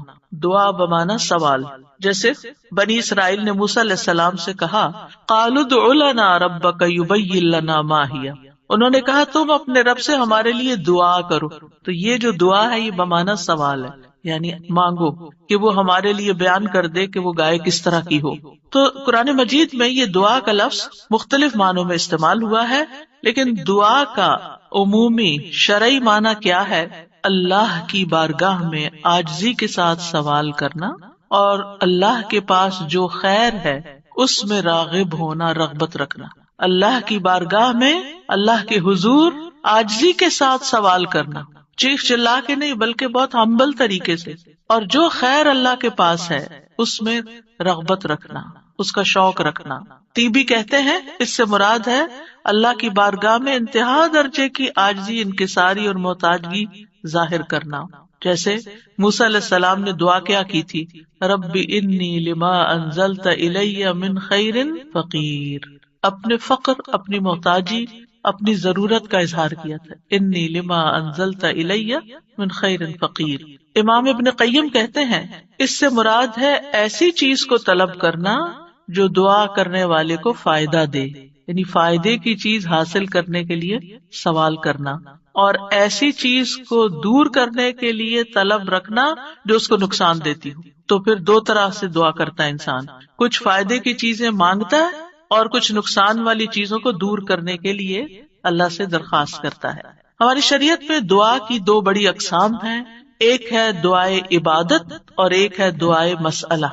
[SPEAKER 1] دعا بمعنی سوال. جیسے بنی اسرائیل نے موسیٰ علیہ السلام سے کہا قالوا ادع لنا ربک یبین لنا ما ہی، انہوں نے کہا تم اپنے رب سے ہمارے لیے دعا کرو. تو یہ جو دعا ہے یہ بمعنی سوال ہے، یعنی مانگو کہ وہ ہمارے لیے بیان کر دے کہ وہ گائے کس طرح کی ہو. تو قرآن مجید میں یہ دعا کا لفظ مختلف معنوں میں استعمال ہوا ہے، لیکن دعا کا عمومی شرعی معنی کیا ہے؟ اللہ کی بارگاہ میں عاجزی کے ساتھ سوال کرنا اور اللہ کے پاس جو خیر ہے اس میں راغب ہونا، رغبت رکھنا. اللہ کی بارگاہ میں اللہ کے حضور عاجزی کے ساتھ سوال کرنا، چیخ چلا کے نہیں بلکہ بہت ہمبل طریقے سے، اور جو خیر اللہ کے پاس ہے اس میں رغبت رکھنا، اس کا شوق رکھنا۔ طیبی کہتے ہیں اس سے مراد ہے اللہ کی بارگاہ میں انتہا درجے کی عاجزی، انکساری اور محتاجگی ظاہر کرنا۔ جیسے موسیٰ علیہ السلام نے دعا کیا کی تھی، رب انی لما انزلت الی من خیر فقیر، اپنے فقر، اپنی محتاجی، اپنی ضرورت کا اظہار کیا تھا، انی لما انزلت الی من خیر فقیر۔ امام ابن قیم کہتے ہیں اس سے مراد ہے ایسی چیز کو طلب کرنا جو دعا کرنے والے کو فائدہ دے، یعنی فائدے کی چیز حاصل کرنے کے لیے سوال کرنا، اور ایسی چیز کو دور کرنے کے لیے طلب رکھنا جو اس کو نقصان دیتی ہو۔ تو پھر دو طرح سے دعا کرتا ہے انسان، کچھ فائدے کی چیزیں مانگتا ہے اور کچھ نقصان والی چیزوں کو دور کرنے کے لیے اللہ سے درخواست کرتا ہے۔ ہماری شریعت میں دعا کی دو بڑی اقسام ہیں، ایک ہے دعائے عبادت اور ایک ہے دعائے مسئلہ۔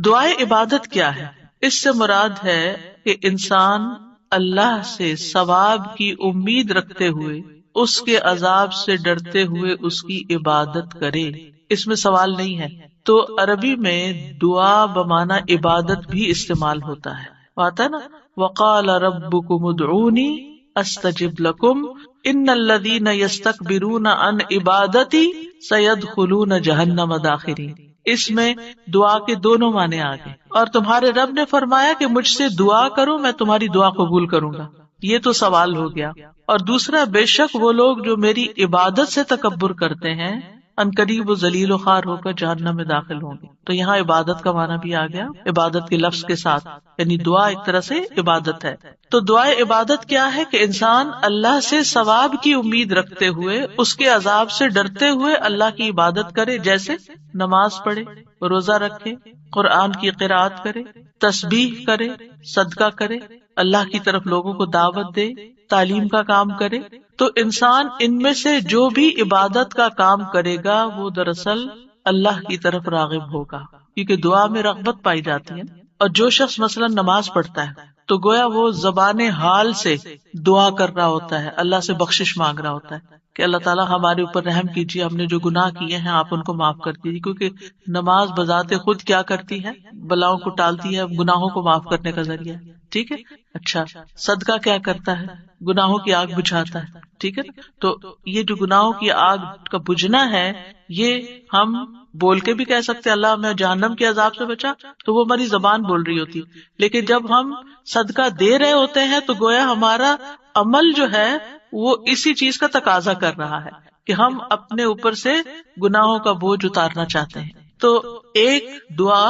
[SPEAKER 1] دعائے عبادت کیا ہے؟ اس سے مراد ہے کہ انسان اللہ سے ثواب کی امید رکھتے ہوئے، اس کے عذاب سے ڈرتے ہوئے اس کی عبادت کرے، اس میں سوال نہیں ہے۔ تو عربی میں دعا بمعنی عبادت بھی استعمال ہوتا ہے، آتا نا، وقال ربکم ادعونی استجب لکم ان الذین یستکبرون عن عبادتی سیدخلون جہنم داخرین۔ اس میں دعا کے دونوں معنی آ گئے، اور تمہارے رب نے فرمایا کہ مجھ سے دعا کرو میں تمہاری دعا قبول کروں گا، یہ تو سوال ہو گیا۔ اور دوسرا، بے شک وہ لوگ جو میری عبادت سے تکبر کرتے ہیں عنقریب و ذلیل و خوار ہو کر جہنم میں داخل ہوں گے۔ تو یہاں عبادت کا معنی بھی آ گیا عبادت کے لفظ کے ساتھ، یعنی دعا ایک طرح سے عبادت ہے۔ تو دعائے عبادت کیا ہے کہ انسان اللہ سے ثواب کی امید رکھتے ہوئے، اس کے عذاب سے ڈرتے ہوئے اللہ کی عبادت کرے، جیسے نماز پڑھے، روزہ رکھے، قرآن کی قرأت کرے، تسبیح کرے، صدقہ کرے، اللہ کی طرف لوگوں کو دعوت دے، تعلیم کا کام کرے۔ تو انسان ان میں سے جو بھی عبادت کا کام کرے گا وہ دراصل اللہ کی طرف راغب ہوگا، کیونکہ دعا میں رغبت پائی جاتی ہے۔ اور جو شخص مثلا نماز پڑھتا ہے تو گویا وہ زبان حال سے دعا کر رہا ہوتا ہے، اللہ سے بخشش مانگ رہا ہوتا ہے کہ اللہ تعالیٰ ہمارے اوپر رحم کیجیے، ہم نے جو گناہ کیے ہیں آپ ان کو معاف کر دیجیے، کیونکہ نماز بذات خود کیا کرتی ہے، بلاؤں کو ٹالتی ہے، گناہوں کو معاف کرنے کا ذریعہ ہے، ٹھیک ہے۔ اچھا، صدقہ کیا کرتا ہے؟ گناہوں کی آگ بجھاتا ہے، ٹھیک ہے۔ تو یہ جو گناہوں کی آگ کا بجھنا ہے، یہ ہم بول کے بھی کہہ سکتے اللہ ہمیں جہنم کے عذاب سے بچا، تو وہ ہماری زبان بول رہی ہوتی، لیکن جب ہم صدقہ دے رہے ہوتے ہیں تو گویا ہمارا عمل جو ہے وہ اسی چیز کا تقاضا کر رہا ہے کہ ہم اپنے اوپر سے گناہوں کا بوجھ اتارنا چاہتے ہیں۔ تو ایک دعا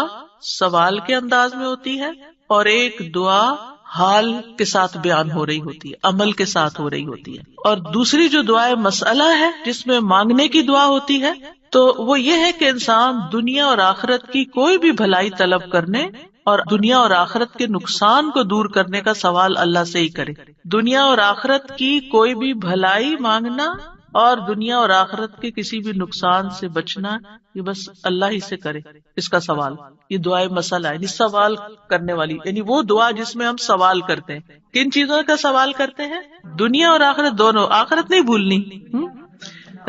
[SPEAKER 1] سوال کے انداز میں ہوتی ہے اور ایک دعا حال کے ساتھ بیان ہو رہی ہوتی ہے، عمل کے ساتھ ہو رہی ہوتی ہے۔ اور دوسری جو دعائے مسئلہ ہے جس میں مانگنے کی دعا ہوتی ہے، تو وہ یہ ہے کہ انسان دنیا اور آخرت کی کوئی بھی بھلائی طلب کرنے اور دنیا اور آخرت کے نقصان کو دور کرنے کا سوال اللہ سے ہی کرے۔ دنیا اور آخرت کی کوئی بھی بھلائی مانگنا اور دنیا اور آخرت کے کسی بھی نقصان سے بچنا، یہ بس اللہ ہی سے کرے اس کا سوال۔ یہ دعائے مسئلہ ہے، یعنی سوال کرنے والی، یعنی وہ دعا جس میں ہم سوال کرتے ہیں۔ کن چیزوں کا سوال کرتے ہیں؟ دنیا اور آخرت دونوں، آخرت نہیں بھولنی۔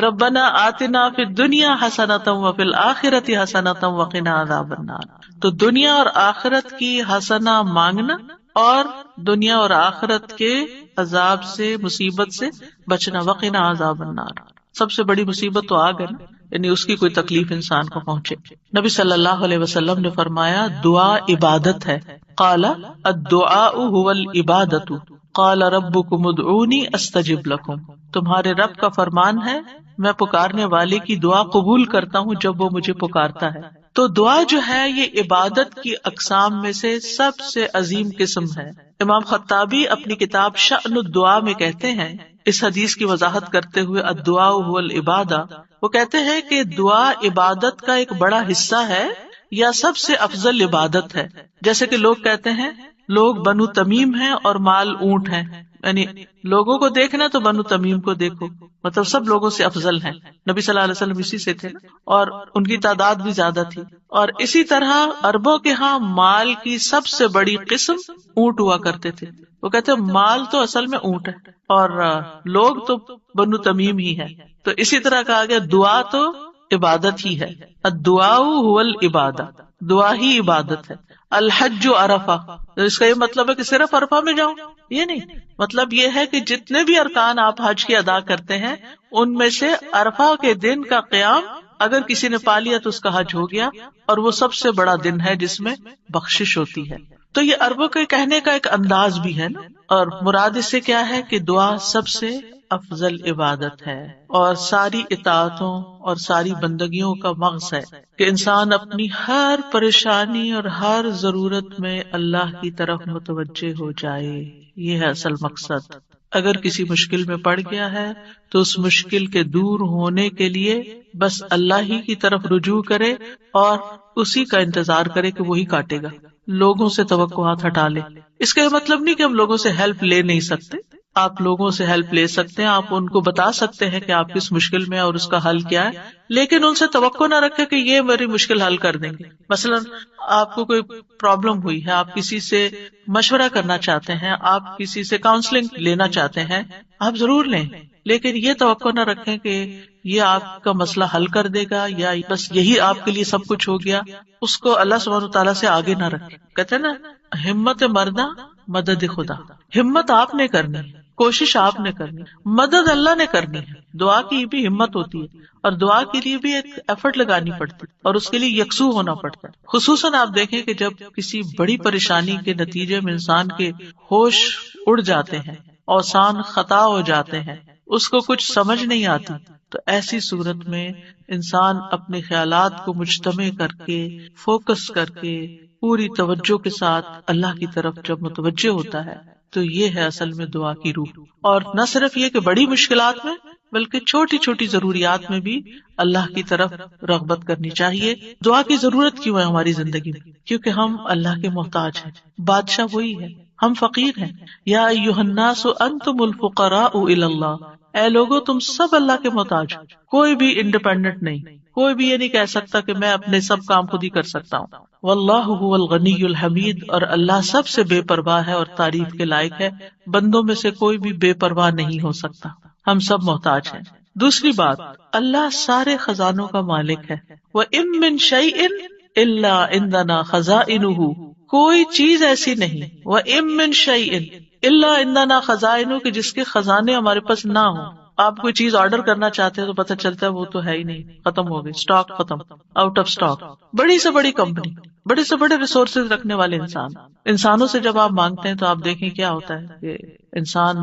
[SPEAKER 1] ربنا آتنا فی الدنیا حسنۃ وفی الآخرۃ حسنۃ وقنا عذاب النار۔ تو دنیا اور آخرت کی حسنہ مانگنا اور دنیا اور آخرت کے عذاب سے، مصیبت سے بچنا، وقنا عذاب النار۔ سب سے بڑی مصیبت تو آگ ہے نا، یعنی اس کی کوئی تکلیف انسان کو پہنچے۔ نبی صلی اللہ علیہ وسلم نے فرمایا دعا عبادت ہے۔ قال الدعاء هو العبادۃ قال ربکم ادعونی استجب لکم۔ تمہارے رب کا فرمان ہے میں پکارنے والے کی دعا قبول کرتا ہوں جب وہ مجھے پکارتا ہے۔ تو دعا جو ہے یہ عبادت کی اقسام میں سے سب سے عظیم قسم ہے۔ امام خطابی اپنی کتاب شأن الدعاء میں کہتے ہیں، اس حدیث کی وضاحت کرتے ہوئے الدعاء هو العبادہ، وہ کہتے ہیں کہ دعا عبادت کا ایک بڑا حصہ ہے یا سب سے افضل عبادت ہے۔ جیسے کہ لوگ کہتے ہیں لوگ بنو تمیم ہیں اور مال اونٹ ہیں، یعنی لوگوں کو دیکھنا تو بنو تمیم کو دیکھو، مطلب سب لوگوں سے افضل ہیں. نبی صلی اللہ علیہ وسلم اسی سے تھے اور ان کی تعداد بھی زیادہ تھی. اور اسی طرح عربوں کے ہاں مال کی سب سے بڑی قسم اونٹ ہوا کرتے تھے. وہ کہتے ہیں مال تو اصل میں اونٹ ہے اور لوگ تو بنو تمیم ہی ہے. تو اسی طرح کہا گیا دعا تو عبادت ہی ہے. الدعاء هو العبادہ، دعا ہی عبادت ہے. الحج عرفہ، اس کا یہ مطلب ہے کہ صرف عرفہ میں جاؤں، یہ نہیں. مطلب یہ ہے کہ جتنے بھی ارکان آپ حج کے ادا کرتے ہیں ان میں سے عرفہ کے دن کا قیام اگر کسی نے پا لیا تو اس کا حج ہو گیا. اور وہ سب سے بڑا دن ہے جس میں بخشش ہوتی ہے. تو یہ عربوں کے کہنے کا ایک انداز بھی ہے نا. اور مراد اس سے کیا ہے کہ دعا سب سے افضل عبادت ہے اور ساری اطاعتوں اور ساری بندگیوں کا مغز ہے کہ انسان اپنی ہر پریشانی اور ہر ضرورت میں اللہ کی طرف متوجہ ہو جائے. یہ ہے اصل مقصد. اگر کسی مشکل میں پڑ گیا ہے تو اس مشکل کے دور ہونے کے لیے بس اللہ ہی کی طرف رجوع کرے اور اسی کا انتظار کرے کہ وہی کاٹے گا. لوگوں سے توقعات ہٹا لے. اس کا یہ مطلب نہیں کہ ہم لوگوں سے ہیلپ لے نہیں سکتے. آپ لوگوں سے ہیلپ لے سکتے ہیں، آپ ان کو بتا سکتے ہیں کہ آپ کس مشکل میں اور اس کا حل کیا ہے، لیکن ان سے توقع نہ رکھے کہ یہ میری مشکل حل کر دیں گے. مثلا آپ کو کوئی پرابلم ہوئی ہے، آپ کسی سے مشورہ کرنا چاہتے ہیں، آپ کسی سے کاؤنسلنگ لینا چاہتے ہیں، آپ ضرور لیں، لیکن یہ توقع نہ رکھیں کہ یہ آپ کا مسئلہ حل کر دے گا یا بس یہی آپ کے لیے سب کچھ ہو گیا. اس کو اللہ سبحانہ وتعالیٰ سے آگے نہ رکھیں. کہتے ہیں نا ہمت مردہ مدد خدا. ہمت آپ نے کرنی ہے، کوشش آپ نے کرنی، مدد اللہ نے کرنی ہے. دعا کی بھی ہمت ہوتی ہے اور دعا کے لیے بھی ایک ایفرٹ لگانی پڑتی ہے اور اس کے لیے یکسو ہونا پڑتا ہے. خصوصاً آپ دیکھیں کہ جب کسی بڑی پریشانی کے نتیجے میں انسان کے ہوش اڑ جاتے ہیں، اوسان خطا ہو جاتے ہیں، اس کو کچھ سمجھ نہیں آتی، تو ایسی صورت میں انسان اپنے خیالات کو مجتمع کر کے فوکس کر کے پوری توجہ کے ساتھ اللہ کی طرف جب متوجہ ہوتا ہے تو یہ ہے اصل میں دعا کی روح. اور نہ صرف یہ کہ بڑی مشکلات میں بلکہ چھوٹی چھوٹی ضروریات میں بھی اللہ کی طرف رغبت کرنی چاہیے. دعا کی ضرورت کیوں ہے ہماری زندگی میں؟ کیونکہ ہم اللہ کے محتاج ہیں. بادشاہ وہی ہے، ہم فقیر ہیں. یا ایھا الناس انتم الفقراء الی اللہ، اے لوگو تم سب اللہ کے محتاج. کوئی بھی انڈیپینڈنٹ نہیں، کوئی بھی یہ نہیں کہہ سکتا کہ میں اپنے سب کام خود ہی کر سکتا ہوں. واللہ هو الغنی الحمید، اور اللہ سب سے بے پرواہ ہے اور تعریف کے لائق ہے. بندوں میں سے کوئی بھی بے پرواہ نہیں ہو سکتا، ہم سب محتاج ہیں. دوسری بات، اللہ سارے خزانوں کا مالک ہے. وَإِن مِّن شَيْءٍ إِلَّا عِندَنَا خَزَائِنُهُ، کوئی چیز ایسی نہیں. وَإِن مِّن شَيْءٍ إِلَّا عِندَنَا خَزَائِنُهُ، کہ جس کے خزانے ہمارے پاس نہ ہوں. آپ کوئی چیز آرڈر کرنا چاہتے ہیں تو پتہ چلتا ہے وہ تو ہے ہی نہیں، ختم ہو گئی، اسٹاک ختم، آؤٹ آف اسٹاک. بڑی سے بڑی کمپنی، بڑے سے بڑے ریسورسز رکھنے والے انسانوں سے جب آپ مانگتے ہیں تو آپ دیکھیں کیا ہوتا ہے کہ انسان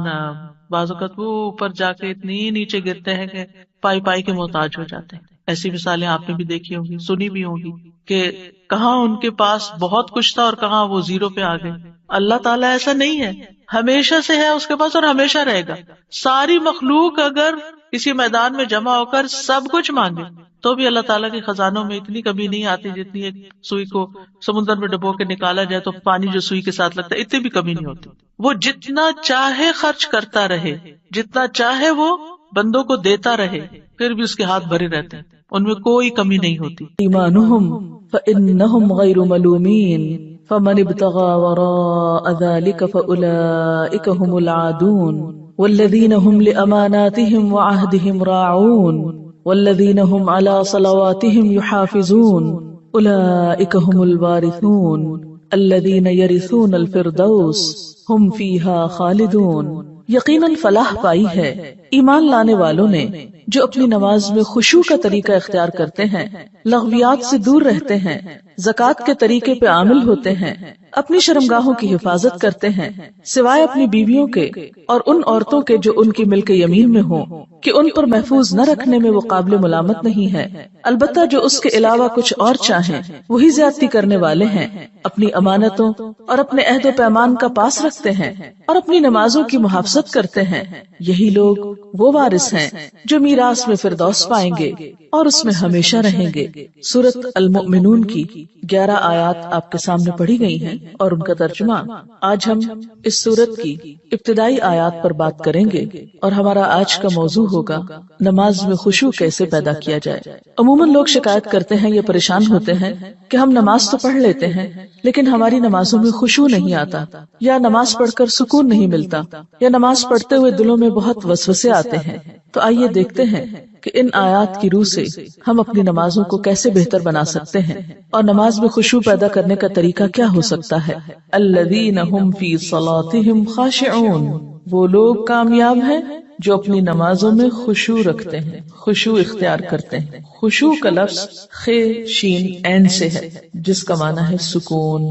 [SPEAKER 1] بعض اوقات وہ اوپر جا کے اتنی نیچے گرتے ہیں کہ پائی پائی کے محتاج ہو جاتے ہیں. ایسی مثالیں آپ نے بھی دیکھی ہوں گی، سنی بھی ہوں گی کہ کہاں ان کے پاس بہت کچھ تھا اور کہاں وہ زیرو پہ آ گئے. اللہ تعالیٰ ایسا نہیں ہے، ہمیشہ سے ہے اس کے پاس اور ہمیشہ رہے گا. ساری مخلوق اگر کسی میدان میں جمع ہو کر سب کچھ مانگے تو بھی اللہ تعالیٰ کے خزانوں میں اتنی کمی نہیں آتی جتنی ایک سوئی کو سمندر میں ڈبو کے نکالا جائے تو پانی جو سوئی کے ساتھ لگتا ہے اتنی بھی کمی نہیں ہوتی. وہ جتنا چاہے خرچ کرتا رہے، جتنا چاہے وہ بندوں کو دیتا رہے، پھر بھی اس کے ہاتھ بھرے رہتے ہیں، ان میں کوئی کمی نہیں ہوتی.
[SPEAKER 2] ایمانہم فإنہم غیر ملومین فمن ابتغى وراء ذلك فأولئک هم العادون والذین هم لأماناتهم وعهدهم راعون والذین هم على صلواتهم يحافظون أولئک هم الوارثون الذین يرثون الفردوس هم فيها خالدون. یقیناً فلاح پائی ہے ایمان لانے والوں نے جو اپنی نماز میں خشوع کا طریقہ اختیار کرتے ہیں، لغویات سے دور رہتے ہیں، زکوٰۃ کے طریقے پہ عامل ہوتے ہیں، اپنی شرمگاہوں کی حفاظت کرتے ہیں سوائے اپنی بیویوں کے اور ان عورتوں کے جو ان کی ملک یمین میں ہوں کہ ان پر محفوظ نہ رکھنے میں وہ قابل ملامت نہیں ہے. البتہ جو اس کے علاوہ کچھ اور چاہیں وہی زیادتی کرنے والے ہیں، اپنی امانتوں اور اپنے عہد و پیمان کا پاس رکھتے ہیں اور اپنی نمازوں کی محافظت کرتے ہیں. یہی لوگ وہ وارث ہیں جو میراث میں فردوس پائیں گے اور اس میں ہمیشہ رہیں گے۔ سورۃ المؤمنون کی 11 آیات آپ کے سامنے پڑھی گئی ہیں اور ان کا ترجمہ۔ آج ہم اس سورت کی ابتدائی آیات پر بات کریں گے اور ہمارا آج کا موضوع ہوگا نماز میں خشوع کیسے پیدا کیا جائے۔ عموماً لوگ شکایت کرتے ہیں یا پریشان ہوتے ہیں کہ ہم نماز تو پڑھ لیتے ہیں لیکن ہماری نمازوں میں خشوع نہیں آتا، یا نماز پڑھ کر سکون نہیں ملتا، یا نماز پڑھتے ہوئے دلوں میں بہت وسوسے آتے ہیں۔ تو آئیے دیکھتے ہیں کہ ان آیات کی روح سے ہم اپنی نمازوں کو کیسے بہتر بنا سکتے ہیں اور نماز میں خشوع پیدا کرنے کا طریقہ کیا ہو سکتا ہے۔ الذین ھم فی صلاتہم خاشعون، وہ لوگ کامیاب ہیں جو اپنی نمازوں میں خشوع رکھتے ہیں، خشوع اختیار کرتے ہیں۔ خشوع کا لفظ خ شین عین سے ہے جس کا معنی ہے سکون۔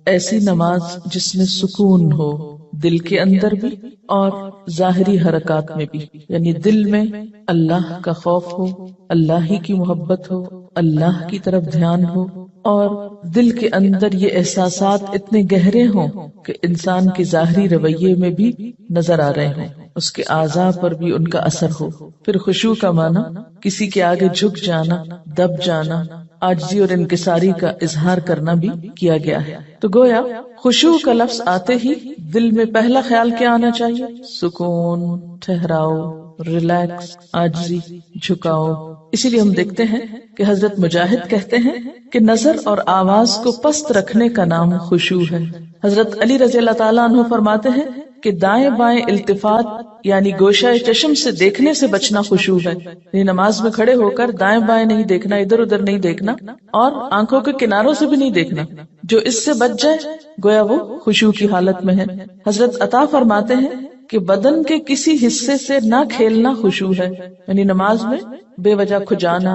[SPEAKER 2] ایسی نماز جس میں سکون ہو، دل کے اندر بھی اور ظاہری حرکات میں بھی، یعنی دل میں اللہ کا خوف ہو، اللہ ہی کی محبت ہو، اللہ کی طرف دھیان ہو، اور دل کے اندر یہ احساسات اتنے گہرے ہوں کہ انسان کے ظاہری رویے میں بھی نظر آ رہے ہوں، اس کے اعضاء پر بھی ان کا اثر ہو۔ پھر خشوع کا معنی کسی کے آگے جھک جانا، دب جانا، عاجزی اور انکساری کا اظہار کرنا بھی کیا گیا ہے۔ تو گویا خشوع کا لفظ آتے ہی دل میں پہلا خیال کیا آنا چاہیے؟ سکون، ٹھہراؤ، ریلیکس، عاجزی، جھکاؤ۔ اسی لیے ہم دیکھتے ہیں کہ حضرت مجاہد کہتے ہیں کہ نظر اور آواز کو پست رکھنے کا نام خشوع ہے۔ حضرت علی رضی اللہ تعالیٰ عنہ فرماتے ہیں کہ دائیں بائیں التفات یعنی گوشہ چشم سے دیکھنے سے بچنا خشوع ہے۔ یعنی نماز میں کھڑے ہو کر دائیں بائیں نہیں دیکھنا، ادھر ادھر نہیں دیکھنا، اور آنکھوں کے کناروں سے بھی نہیں دیکھنا۔ جو اس سے بچ جائے گویا وہ خشوع کی حالت میں ہے۔ حضرت عطا فرماتے ہیں کہ بدن کے کسی حصے سے نہ کھیلنا خشوع ہے، یعنی نماز میں بے وجہ کھجانا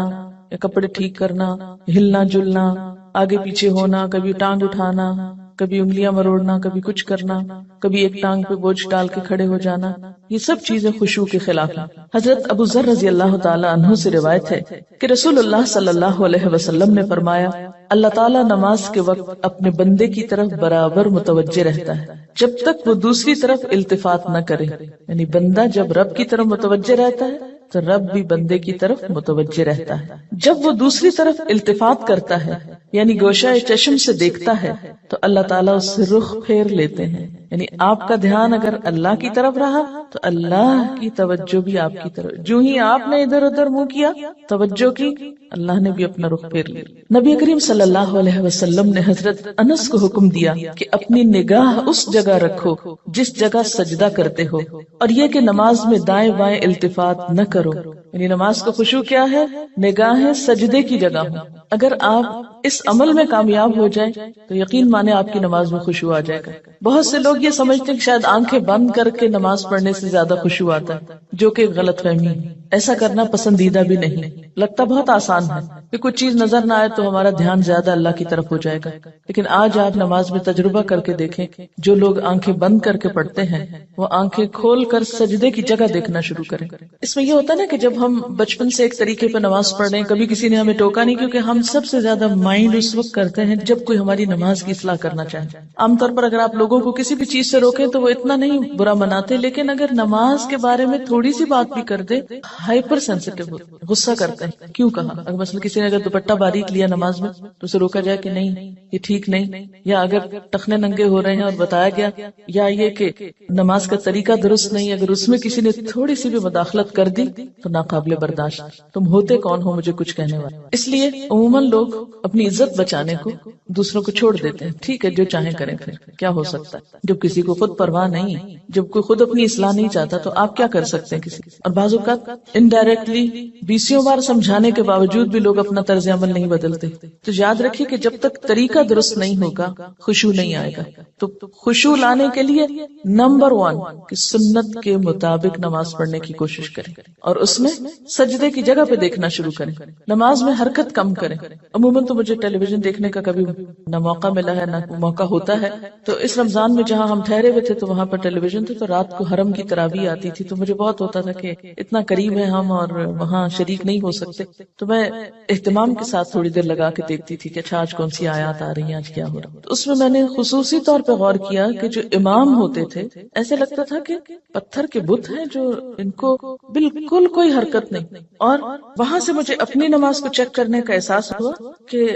[SPEAKER 2] یا کپڑے ٹھیک کرنا، ہلنا جلنا، آگے پیچھے ہونا، کبھی ٹانگ اٹھانا، کبھی انگلیاں مروڑنا، کبھی کچھ کرنا، کبھی ایک ٹانگ پہ بوجھ ڈال کے کھڑے ہو جانا، یہ سب چیزیں خشوع کے خلاف ہیں۔ حضرت ابو ذر رضی اللہ تعالی عنہ سے روایت ہے کہ رسول اللہ صلی اللہ علیہ وسلم نے فرمایا، اللہ تعالیٰ نماز کے وقت اپنے بندے کی طرف برابر متوجہ رہتا ہے جب تک وہ دوسری طرف التفات نہ کرے۔ یعنی بندہ جب رب کی طرف متوجہ رہتا ہے تو رب بھی بندے کی طرف متوجہ رہتا ہے۔ جب وہ دوسری طرف التفات کرتا ہے یعنی گوشہ چشم سے دیکھتا ہے تو اللہ تعالیٰ اس سے رخ پھیر لیتے ہیں۔ یعنی آپ کا دھیان اگر اللہ کی طرف رہا تو اللہ کی توجہ بھی آپ کی طرف، جو ہی آپ نے ادھر ادھر منہ کیا، توجہ کی، اللہ نے بھی اپنا رخ پھیر لیا۔ نبی کریم صلی اللہ علیہ وسلم نے حضرت انس کو حکم دیا کہ اپنی نگاہ اس جگہ رکھو جس جگہ سجدہ کرتے ہو، اور یہ کہ نماز میں دائیں بائیں التفات نہ کرو۔ یعنی نماز کا خشوع کیا ہے؟ نگاہیں سجدے کی جگہ ہوں۔ اگر آپ اس عمل میں کامیاب ہو جائیں تو یقین مانے آپ کی نماز میں خشوع آ جائے گا۔ بہت سے لوگ یہ سمجھتے ہیں کہ شاید آنکھیں بند کر کے نماز پڑھنے سے زیادہ خشوع آتا ہے، جو کہ غلط فہمی ہے۔ ایسا کرنا پسندیدہ بھی نہیں، لگتا بہت آسان ہے کہ کچھ چیز نظر نہ آئے تو ہمارا دھیان زیادہ اللہ کی طرف ہو جائے گا، لیکن آج آپ نماز میں تجربہ کر کے دیکھیں، جو لوگ آنکھیں بند کر کے پڑھتے ہیں وہ آنکھیں کھول کر سجدے کی جگہ دیکھنا شروع کریں۔ اس میں یہ ہوتا ہے نا کہ جب ہم بچپن سے ایک طریقے پہ نماز پڑھ رہے ہیں، کبھی کسی نے ہمیں ٹوکا نہیں، کیونکہ ہم سب سے زیادہ مائنڈ اس وقت کرتے ہیں جب کوئی ہماری نماز کی اصلاح کرنا چاہے۔ عام طور پر اگر آپ لوگوں کو کسی بھی چیز سے روکیں تو وہ اتنا نہیں برا مناتے، لیکن اگر نماز کے بارے میں تھوڑی سی بات بھی کر دے، ہائپر سینسٹیو ہوتے، غصہ کرتے ہیں، کیوں کہا؟ اگر مثلا کسی نے اگر دوپٹہ باریک لیا نماز میں تو اسے روکا جائے کہ نہیں یہ ٹھیک نہیں، یا اگر ٹخنے ننگے ہو رہے ہیں اور بتایا گیا، یا یہ کہ نماز کا طریقہ درست نہیں، اگر اس میں کسی نے تھوڑی سی بھی مداخلت کر دی تو ناقابل برداشت۔ تم ہوتے کون ہو مجھے کچھ کہنے والے؟ اس لیے عموماً لوگ اپنی عزت بچانے کو دوسروں کو چھوڑ دیتے ہیں، ٹھیک ہے جو چاہیں کریں، پھر کیا ہو سکتا ہے؟ جب کسی کو خود پرواہ نہیں، جب کوئی خود اپنی اصلاح نہیں چاہتا تو آپ کیا کر سکتے ہیں کسی؟ اور بعض اوقات انڈائریکٹلی 20 بار سمجھانے کے باوجود بھی لوگ اپنا طرز عمل نہیں بدلتے۔ تو یاد رکھیے کہ جب تک طریقہ درست نہیں ہوگا خشوع نہیں آئے گا۔ تو خشوع لانے کے لیے نمبر 1 کہ سنت کے مطابق نماز پڑھنے کی کوشش کریں، اور اس میں سجدے کی جگہ پہ دیکھنا شروع کریں۔ نماز میں حرکت کم کریں۔ عموماً تو مجھے ٹیلی ویژن دیکھنے کا کبھی نہ موقع ملا ہے نہ موقع ہوتا ہے، تو اس رمضان میں جہاں ہم ٹھہرے ہوئے تھے تو وہاں پر ٹیلی ویژن تھے، تو رات کو حرم کی تراویح آتی تھی، تو مجھے بہت ہوتا تھا کہ اتنا قریب ہیں ہم اور وہاں شریک نہیں ہو سکتے، تو میں اہتمام کے ساتھ تھوڑی دیر لگا کے دیکھتی تھی کہ اچھا آج کون سی آیات آ رہی ہیں، آج کیا ہو رہا ہے۔ تو اس میں نے خصوصی طور پہ غور کیا کہ جو امام ہوتے تھے ایسے لگتا تھا کہ پتھر کے بت ہیں جو ان کو بالکل کوئی حرکت نہیں، اور وہاں سے مجھے اپنی نماز کو چیک کرنے کا احساس ہوا کہ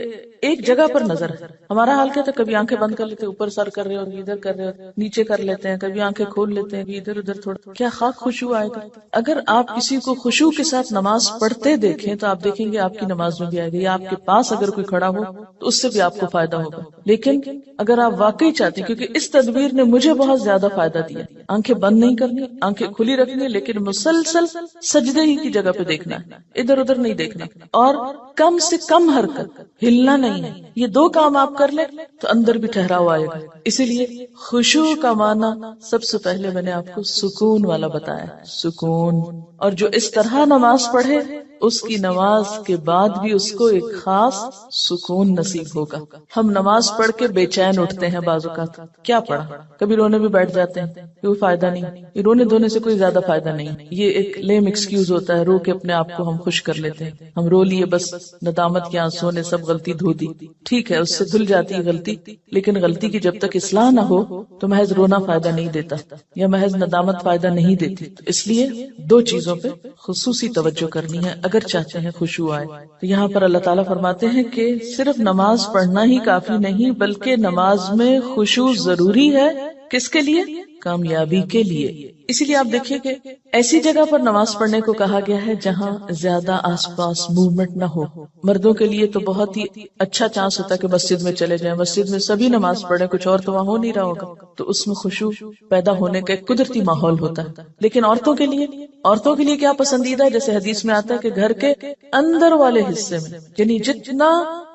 [SPEAKER 2] ایک جگہ پر نظر ہے۔ ہمارا حال کیا تھا، کبھی آنکھیں بند کر لیتے، اوپر سر کر رہے اور ادھر کر رہے، نیچے کر لیتے ہیں، کبھی آنکھیں کھول لیتے ہیں، ادھر ادھر تھوڑا، کیا خاک خشوع آئے گا؟ اگر آپ کسی کو خشوع کے ساتھ نماز پڑھتے دیکھیں تو آپ دیکھیں گے آپ کی نماز میں بھی آئے گی، یا آپ کے پاس اگر کوئی کھڑا ہو تو اس سے بھی آپ کو فائدہ ہوگا۔ لیکن اگر آپ واقعی چاہتے ہیں، کیونکہ اس تدبیر نے مجھے بہت زیادہ فائدہ دیا، آنکھیں بند نہیں کرنی، آنکھیں کھلی رکھنی، لیکن مسلسل سجدے ہی کی جگہ پہ دیکھنا ہے، ادھر ادھر نہیں دیکھنا، اور کم سے کم حرکت، ہلنا نہیں ہے۔ یہ دو کام آپ کر لیں تو اندر بھی ٹھہراؤ آئے گا۔ اسی لیے خشوع کا معنی سب سے پہلے میں نے آپ کو سکون والا بتایا، سکون۔ اور جو اس طرح نماز پڑھے اس کی نماز کے بعد بھی اس کو ایک خاص سکون نصیب ہوگا۔ ہم نماز پڑھ کے بے چین اٹھتے ہیں بعض اوقات، کیا پڑھا، کبھی رونے بھی بیٹھ جاتے ہیں، کوئی فائدہ نہیں، یہ رونے دھونے سے کوئی زیادہ فائدہ نہیں، یہ ایک لیم ایکسکیوز ہوتا ہے، رو کے اپنے آپ کو ہم خوش کر لیتے ہیں، ہم رو لیے بس ندامت کے آنسوں نے سب غلطی دھو دی، ٹھیک ہے اس سے دھل جاتی ہے غلطی، لیکن غلطی کی جب تک اصلاح نہ ہو تو محض رونا فائدہ نہیں دیتا، یا محض ندامت فائدہ نہیں دیتی۔ اس لیے دو چیزوں پہ خصوصی توجہ کرنی ہے اگر چاہتے ہیں خشوع آئے۔ تو یہاں پر اللہ تعالیٰ فرماتے ہیں کہ صرف نماز پڑھنا ہی کافی نہیں، بلکہ نماز میں خشوع ضروری ہے۔ کس کے لیے؟ کامیابی کے لیے۔ اسی لیے آپ دیکھیے کہ ایسی جگہ پر نماز پڑھنے کو کہا گیا ہے جہاں زیادہ آس پاس موومنٹ نہ ہو۔ مردوں کے لیے تو بہت ہی اچھا چانس ہوتا ہے کہ مسجد میں چلے جائیں، مسجد میں سبھی نماز پڑھیں، کچھ اور تو وہاں ہو نہیں رہا ہوگا، تو اس میں خشوع پیدا ہونے کا ایک قدرتی ماحول ہوتا ہے۔ لیکن عورتوں کے لیے کیا پسندیدہ ہے؟ جیسے حدیث میں آتا ہے کہ گھر کے اندر والے حصے میں، یعنی جتنا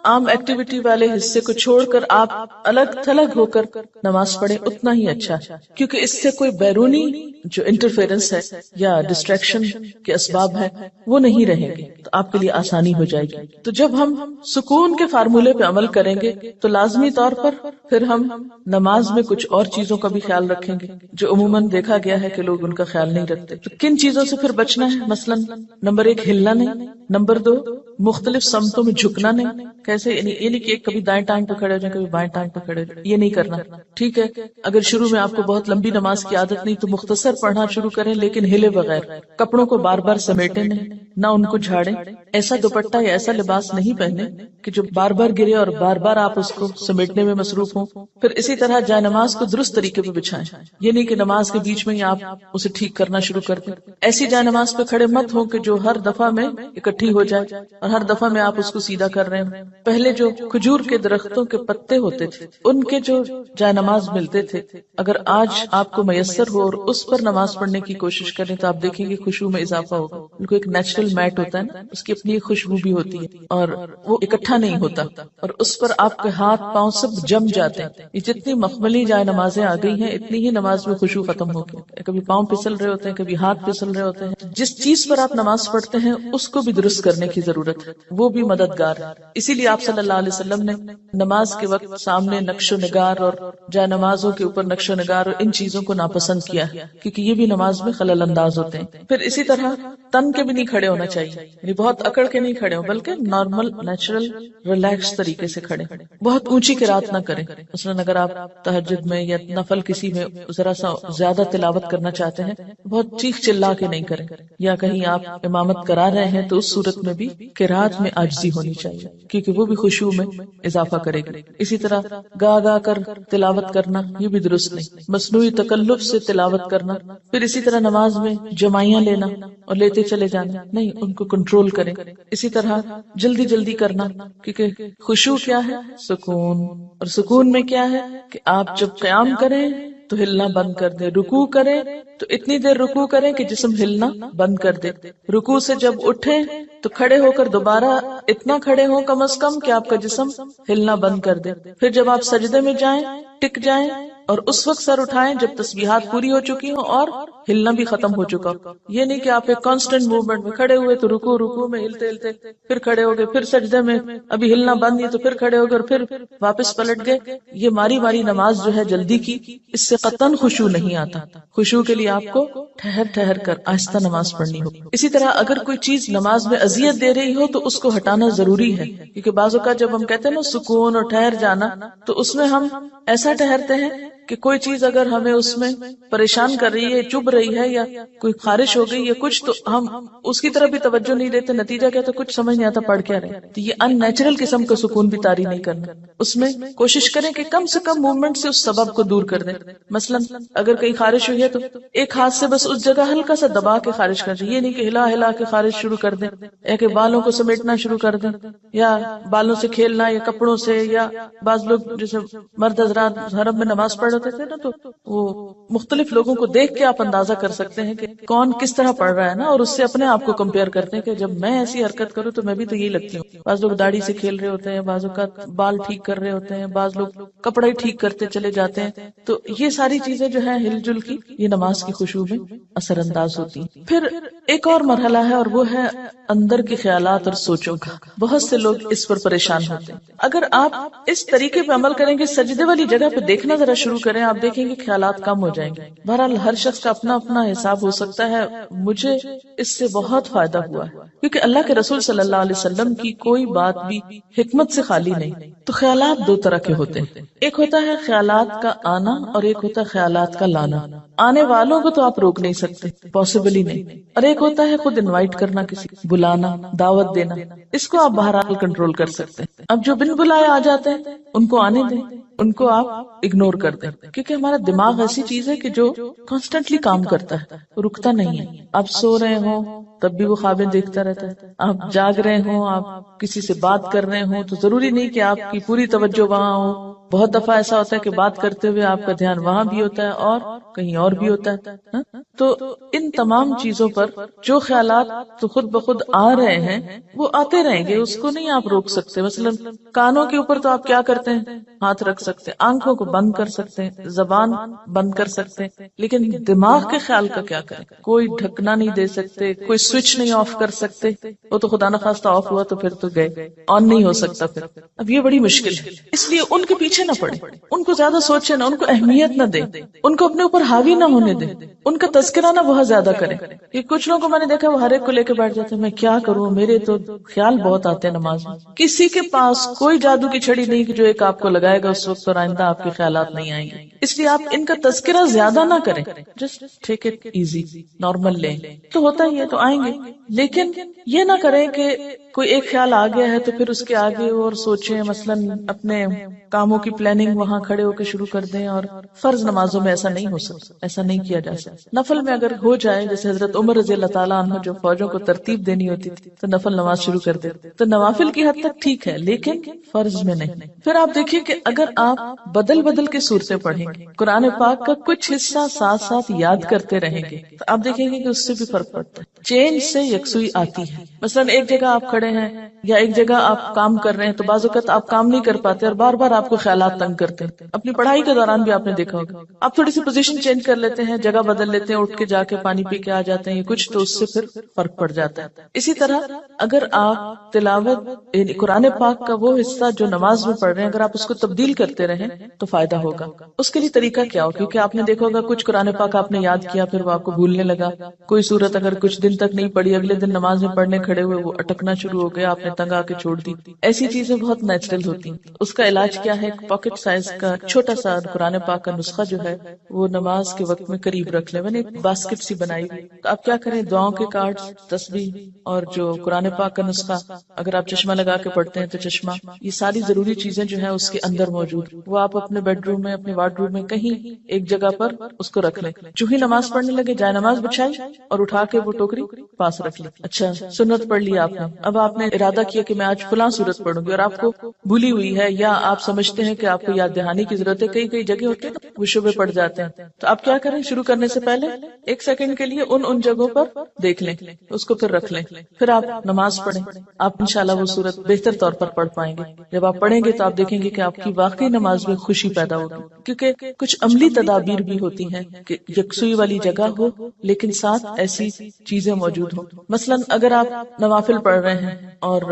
[SPEAKER 2] عام ایکٹیویٹی والے حصے کو چھوڑ کر آپ الگ تھلگ ہو کر نماز پڑھیں اتنا ہی اچھا، کیونکہ اس سے کوئی بیرونی جو انٹرفیرنس ہے یا ڈسٹریکشن کے اسباب ہے وہ نہیں رہیں گے، تو آپ کے لیے آسانی ہو جائے گی۔ تو جب ہم سکون کے فارمولے پہ عمل کریں گے تو لازمی طور پر پھر ہم نماز میں کچھ اور چیزوں کا بھی خیال رکھیں گے جو عموماً دیکھا گیا ہے کہ لوگ ان کا خیال نہیں رکھتے۔ تو کن چیزوں سے پھر بچنا ہے؟ مثلا نمبر 1 ہلنا نہیں، نمبر 2 مختلف سمتوں میں جھکنا نہیں۔ کیسے؟ یعنی کہ کبھی دائیں ٹانگ پہ کھڑے ہو جائیں، کبھی بائیں ٹانگ پہ کھڑے ہو جائیں، یہ نہیں کرنا، ٹھیک ہے؟ اگر شروع میں آپ کو بہت لمبی نماز کی عادت نہیں تو مختصر پڑھنا شروع کریں، لیکن ہلے بغیر، کپڑوں کو بار بار سمیٹیں نہیں، نہ ان کو جھاڑیں، ایسا دوپٹہ یا ایسا لباس نہیں پہنے کہ جو بار بار گرے اور بار بار آپ اس کو سمیٹنے میں مصروف ہوں۔ پھر اسی طرح جائے نماز کو درست طریقے پہ بچھائیں، یہ نہیں کہ نماز کے بیچ میں ہی آپ اسے ٹھیک کرنا شروع کر دیں۔ ایسی جائے نماز پہ کھڑے مت ہوں کہ جو ہر دفعہ میں اکٹھی ہو جائے اور ہر دفعہ میں آپ اس کو سیدھا کر رہے ہیں۔ پہلے جو کھجور کے درختوں کے پتے ہوتے تھے ان کے جو جائے نماز ملتے تھے، اگر آج آپ کو میسر ہو اور اس پر نماز پڑھنے کی کوشش کریں تو آپ دیکھیں گے خشوع میں اضافہ ہوگا۔ بالکل ایک نیچرل میٹ ہوتا ہے نا، اس کی اپنی ایک خوشبو بھی ہوتی ہے اور وہ اکٹھا نہیں ہوتا، اور اس پر آپ کے ہاتھ پاؤں سب جم جاتے ہیں۔ یہ جتنی مخملی جائے نمازیں آ گئی ہیں اتنی ہی نماز میں خشوع ختم ہو گئی، کبھی پاؤں پھسل رہے ہوتے ہیں، کبھی ہاتھ پھسل رہے ہوتے ہیں۔ جس چیز پر آپ نماز پڑھتے ہیں اس کو بھی درست کرنے کی ضرورت ہے، وہ بھی مددگار ہے۔ اسی لیے آپ صلی اللہ علیہ وسلم نے نماز کے وقت سامنے نقش و نگار اور جائے نمازوں کے اوپر نقش و نگار اور ان چیزوں کو ناپسند کیا ہے، کیونکہ یہ بھی نماز میں خلل انداز ہوتے ہیں۔ پھر اسی طرح تن کے بھی نہیں کھڑے ہونا چاہیے، یعنی بہت اکڑ کے نہیں کھڑے ہوں، بلکہ نارمل نیچرل ریلیکس طریقے سے کھڑے۔ بہت اونچی قرات نہ کریں، مثلا اگر آپ تہجد میں یا نفل کسی میں ذرا سا زیادہ تلاوت کرنا چاہتے ہیں بہت چیخ چلا کے نہیں کریں، یا کہیں آپ امامت کرا رہے ہیں تو اس صورت میں بھی قرات میں عاجزی ہونی چاہیے، کیونکہ وہ بھی خشوع میں اضافہ کرے گی۔ اسی طرح گا گا کر تلاوت کرنا یہ بھی درست نہیں، مصنوعی تکلف سے تلاوت کرنا۔ پھر اسی طرح نماز میں جمائیاں لینا اور لیتے چلے جانا نہیں، ان کو کنٹرول کریں۔ اسی طرح جلدی جلدی کرنا، کیونکہ خشوع کیا ہے؟ سکون، اور سکون میں کیا ہے کہ آپ جب قیام کریں تو ہلنا بند کر دیں، رکوع کریں تو اتنی دیر رکوع کریں کہ جسم ہلنا بند کر دے، رکوع سے جب اٹھیں تو کھڑے ہو کر دوبارہ اتنا کھڑے ہوں کم از کم کہ آپ کا جسم ہلنا بند کر دے۔ پھر جب آپ سجدے میں جائیں ٹک جائیں اور اس وقت سر اٹھائیں جب تسبیحات پوری ہو چکی ہوں اور
[SPEAKER 1] ہلنا بھی ختم ہو چکا. یہ نہیں کہ آپ ایک کانسٹنٹ موومنٹ میں کھڑے ہوئے تو رکوع میں ہلتے ہلتے پھر کھڑے ہو گئے، پھر سجدے میں ابھی ہلنا بند نہیں تو پھر کھڑے ہو گئے اور پھر واپس پلٹ گئے. یہ ماری ماری نماز جو ہے جلدی کی، اس سے قطعاً خشوع نہیں آتا. خشوع کے لیے آپ کو ٹھہر ٹھہر کر آہستہ نماز پڑھنی ہو. اسی طرح اگر کوئی چیز نماز میں اذیت دے رہی ہو تو اس کو ہٹانا ضروری ہے، کیونکہ بعض اوقات جب ہم کہتے ہیں نا سکون اور ٹھہر جانا، تو اس میں ہم ایسا ٹھہرتے ہیں کہ کوئی چیز اگر ہمیں اس میں پریشان کر رہی ہے، چبھ رہی ہے، یا کوئی خارش ہو گئی یا کچھ، تو ہم اس کی طرف بھی توجہ نہیں دیتے. نتیجہ کیا تو کچھ سمجھ نہیں آتا پڑھ کیا رہے. تو یہ ان نیچرل قسم کا سکون بھی طاری نہیں کرنا. اس میں کوشش کریں کہ کم سے کم موومنٹ سے اس سبب کو دور کر دیں. مثلا اگر کہیں خارش ہوئی ہے تو ایک ہاتھ سے بس اس جگہ ہلکا سا دبا کے خارش کر دیں. یہ نہیں کہ ہلا ہلا کے خارش شروع کر دیں، یا کہ بالوں کو سمیٹنا شروع کر دیں، یا بالوں سے کھیلنا، یا کپڑوں سے. یا بعض لوگ جیسے مرد حضرات حرم میں نماز پڑھ رہے تھے نا، تو وہ مختلف لوگوں کو دیکھ کے آپ اندازہ کر سکتے ہیں کہ کون کس طرح پڑھ رہا ہے نا، اور اس سے اپنے آپ کو کمپیئر کرتے ہیں کہ جب میں ایسی حرکت کروں تو میں بھی تو یہی لگتی ہوں. بعض لوگ داڑھی سے کھیل رہے ہوتے ہیں، بعض اوقات بال ٹھیک کر رہے ہوتے ہیں، بعض لوگ کپڑا ہی ٹھیک کرتے چلے جاتے ہیں. تو یہ ساری چیزیں جو ہیں ہل جل کی، یہ نماز کی خشوع میں اثر انداز ہوتی ہیں. پھر ایک اور مرحلہ ہے اور وہ ہے اندر کے خیالات اور سوچوں کا. بہت سے لوگ اس پر پریشان ہوتے ہیں. اگر آپ اس طریقے پہ عمل کریں گے، سجدے والی جگہ پہ دیکھنا ذرا شروع کریں، آپ دیکھیں گے خیالات کم ہو جائیں گے. بہرحال ہر شخص کا اپنا اپنا حساب ہو سکتا ہے. مجھے اس سے بہت فائدہ ہوا ہے، کیونکہ اللہ کے رسول صلی اللہ علیہ وسلم کی کوئی بات بھی حکمت سے خالی نہیں. تو خیالات دو طرح کے ہوتے ہیں، ایک ہوتا ہے خیالات کا آنا اور ایک ہوتا ہے خیالات کا لانا. آنے والوں کو تو آپ روک نہیں سکتے، پاسبل ہی نہیں. اور ایک ہوتا ہے خود انوائٹ کرنا، کسی بلانا، دعوت دینا. اس کو آپ بہرحال کنٹرول کر سکتے ہیں. اب جو بن بلائے آ جاتے ہیں ان کو آنے دیں، ان کو آپ اگنور کر دیں، کیونکہ ہمارا دماغ ایسی چیز ہے کہ جو کانسٹنٹلی کام کرتا ہے، رکتا نہیں ہے. آپ سو رہے ہوں تب بھی وہ خوابیں دیکھتا رہتا ہے، آپ جاگ رہے ہوں، آپ کسی سے بات کر رہے ہوں، تو ضروری نہیں کہ آپ کی پوری توجہ وہاں ہو. بہت دفعہ ایسا ہوتا ہے کہ بات کرتے ہوئے آپ کا دھیان وہاں بھی ہوتا ہے اور کہیں اور بھی ہوتا ہے. تو ان تمام چیزوں پر جو خیالات تو خود بخود آ رہے ہیں وہ آتے رہیں گے، اس کو نہیں آپ روک سکتے. مثلا کانوں کے اوپر تو آپ کیا کرتے ہیں، ہاتھ رکھ سکتے ہیں، آنکھوں کو بند کر سکتے ہیں، زبان بند کر سکتے ہیں، لیکن دماغ کے خیال کا کیا کریں؟ کوئی ڈھکنا نہیں دے سکتے، کوئی سوئچ نہیں آف کر سکتے. وہ تو خدا نخواستہ آف ہوا تو پھر تو گئے، آن نہیں ہو سکتا. پھر اب یہ بڑی مشکل ہے. اس لیے ان کے پیچھے نہ پڑے، ان کو زیادہ سوچے نہ، ان کو اہمیت نہ دے، ان کو اپنے اوپر حاوی نہ ہونے دے، ان کا تذکرہ نہ بہت زیادہ کریں. کہ کچھ لوگوں کو میں نے دیکھا وہ ہر ایک کو لے کے بیٹھ جاتے ہیں، میں کیا کروں، میرے تو خیال بہت آتے ہیں نماز میں. کسی کے پاس کوئی جادو کی چھڑی نہیں کہ جو ایک آپ کو لگائے گا اس وقت اور آئندہ آپ کے خیالات نہیں آئیں گے. اس لیے آپ ان کا تذکرہ زیادہ نہ کریں، just take it easy, normal لیں. تو ہوتا ہی ہے تو آئیں گے، لیکن یہ نہ کریں کہ کوئی ایک خیال آ گیا ہے تو پھر اس کے آگے اور سوچیں. مثلا اپنے کاموں کی پلاننگ وہاں کھڑے ہو کے شروع کر دیں. اور فرض نمازوں میں ایسا نہیں ہو سکتا، ایسا نہیں کیا جا سکتا. نفل میں اگر ہو جائے، جیسے حضرت عمر رضی اللہ تعالیٰ عنہ جو فوجوں کو ترتیب دینی ہوتی تھی تو نفل نماز شروع کر دیتے، تو نوافل کی حد تک ٹھیک ہے لیکن فرض میں نہیں. پھر آپ دیکھیے کہ اگر آپ بدل بدل کے صورتیں پڑھیں گے، قرآن پاک کا کچھ حصہ ساتھ ساتھ یاد کرتے رہیں گے، تو آپ دیکھیں گے کہ اس سے بھی فرق پڑتا ہے. چینج سے یکسوئی آتی ہے. مثلا ایک جگہ آپ کھڑے ہیں یا ایک جگہ آپ کام کر رہے ہیں تو بعض اوقات آپ کام نہیں کر پاتے اور بار بار آپ کو خیالات تنگ کرتے ہیں. اپنی پڑھائی کے دوران بھی آپ نے دیکھا ہوگا، آپ تھوڑی سی پوزیشن چینج کر لیتے ہیں، جگہ بدل لیتے ہیں، اٹھ کے جا کے پانی پی کے آ جاتے ہیں کچھ، تو اس سے پھر فرق پڑ جاتا ہے. اسی طرح اگر آپ تلاوت یعنی قرآن پاک کا وہ حصہ جو نماز میں پڑھ رہے ہیں اگر آپ اس کو تبدیل کرتے رہیں تو فائدہ ہوگا. اس کے لیے طریقہ کیا ہو، کیونکہ آپ نے دیکھا ہوگا کچھ قرآن پاک آپ نے یاد کیا پھر وہ آپ کو بھولنے لگا. کوئی صورت اگر کچھ دن تک نہیں پڑھی، اگلے دن نماز میں پڑھنے کھڑے ہوئے وہ اٹکنا شروع ہو گیا، آپ نے تنگ آ کے چھوڑ دی. ایسی چیزیں بہت نیچرل ہوتی ہیں. اس کا علاج کیا ہے؟ ایک پاکٹ سائز کا چھوٹا سا قرآن پاک کا نسخہ جو ہے وہ نماز کے وقت میں قریب رکھ لیں. میں نے ایک باسکٹ سی بنائی ہوئی، تو آپ کیا کریں، دعاؤں کے کارڈز، تسبیح اور جو قرآن پاک کا نسخہ، اگر آپ چشمہ لگا کے پڑھتے ہیں تو چشمہ، یہ ساری ضروری چیزیں جو ہیں اس کے اندر موجود، وہ آپ اپنے بیڈ روم میں، اپنے وارڈ روم میں کہیں ایک جگہ پر اس کو رکھ لیں. جو ہی نماز پڑھنے لگے جائے نماز بچھائی اور اٹھا کے وہ ٹوکری پاس رکھ لی. اچھا سنت پڑھ لی آپ نے، اب آپ نے ارادہ کیا کہ میں آج فلاں سورت پڑھوں گی اور آپ کو بھولی ہوئی ہے یا آپ سمجھتے ہیں کہ آپ کو یاد دہانی کی ضرورت ہے. کئی کئی جگہ ہوتے ہیں وہ شبے پڑ جاتے ہیں. تو آپ کیا کریں، شروع کرنے سے پہلے 1 سیکنڈ کے لیے ان جگہوں پر دیکھ لیں، اس کو پھر رکھ لیں، پھر آپ نماز پڑھیں. آپ انشاءاللہ وہ صورت بہتر طور پر پڑھ پائیں گے. جب آپ پڑھیں گے تو آپ دیکھیں گے کہ آپ کی واقعی نماز میں خوشی پیدا ہوگی، کیونکہ کچھ عملی تدابیر بھی ہوتی ہیں کہ یکسوئی والی جگہ ہو لیکن ساتھ ایسی چیزیں موجود ہوں. مثلا اگر آپ نوافل پڑھ رہے ہیں اور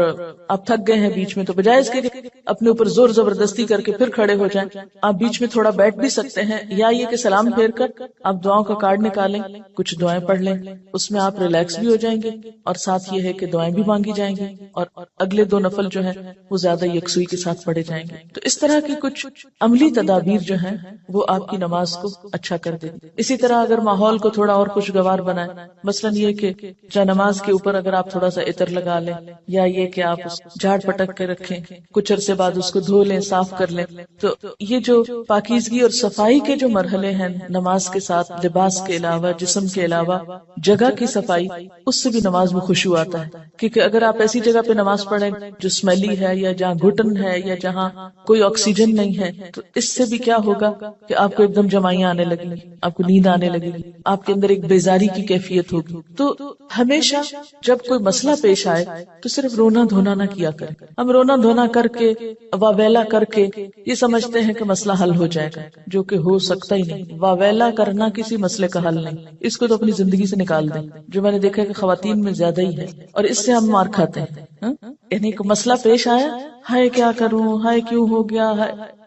[SPEAKER 1] آپ تھک گئے ہیں بیچ میں، تو بجائے اس کے کہ اپنے اوپر زور زبردستی کر کے پھر کھڑے ہو جائیں، آپ بیچ میں تھوڑا بیٹھ بھی سکتے ہیں، یا یہ کہ سلام پھیر کر آپ دعاؤں کا کارڈ نکالیں، کچھ دعائیں پڑھ لیں، اس میں آپ ریلیکس بھی ہو جائیں گے اور ساتھ یہ ہے کہ دعائیں بھی مانگی جائیں گی اور اگلے 2 نفل جو ہیں وہ زیادہ یکسوئی کے ساتھ پڑھے جائیں گے. تو اس طرح کی کچھ عملی تدابیر جو ہیں وہ آپ کی نماز کو اچھا کر دیں گے. اسی طرح اگر ماحول کو تھوڑا اور خوشگوار بنائیں، مثلا یہ کہ جا نماز کے اوپر اگر آپ تھوڑا سا عطر لگا لیں، یا یہ کہ آپ اس جھاڑ پٹک کے رکھیں، کچھ عرصے بعد اس کو دھو لیں، صاف کر لیں. تو یہ جو پاکیزگی اور صفائی کے جو مرحلے ہیں نماز کے ساتھ، لباس کے علاوہ، جسم کے علاوہ جگہ کی صفائی، اس سے بھی نماز میں خشوع آتا ہے. کیونکہ اگر آپ ایسی جگہ پہ نماز پڑھیں جو اسمیلی ہے، یا جہاں گھٹن ہے، یا جہاں کوئی آکسیجن نہیں ہے، تو اس سے بھی کیا ہوگا کہ آپ کو ایک دم جمائیاں آنے لگیں گی، آپ کو نیند آنے لگے گی، آپ کے اندر ایک بیزاری کی کیفیت ہوگی. تو ہمیشہ جب کوئی مسئلہ پیش آئے تو صرف رونا دھونا نہ کیا کریں. ہم رونا دھونا کر کے، واویلا کر کے یہ سمجھتے ہیں کہ مسئلہ حل ہو جائے گا، جو کہ ہو سکتا ہی نہیں. واویلا کرنا کسی مسئلے کا حل نہیں، اس کو تو اپنی زندگی سے نکال دیں، جو میں نے دیکھا کہ خواتین میں زیادہ ہی ہے، اور اس سے ہم مار کھاتے ہیں. یعنی کہ مسئلہ پیش آیا، ہائے کیا کروں، ہائے کیوں ہو گیا،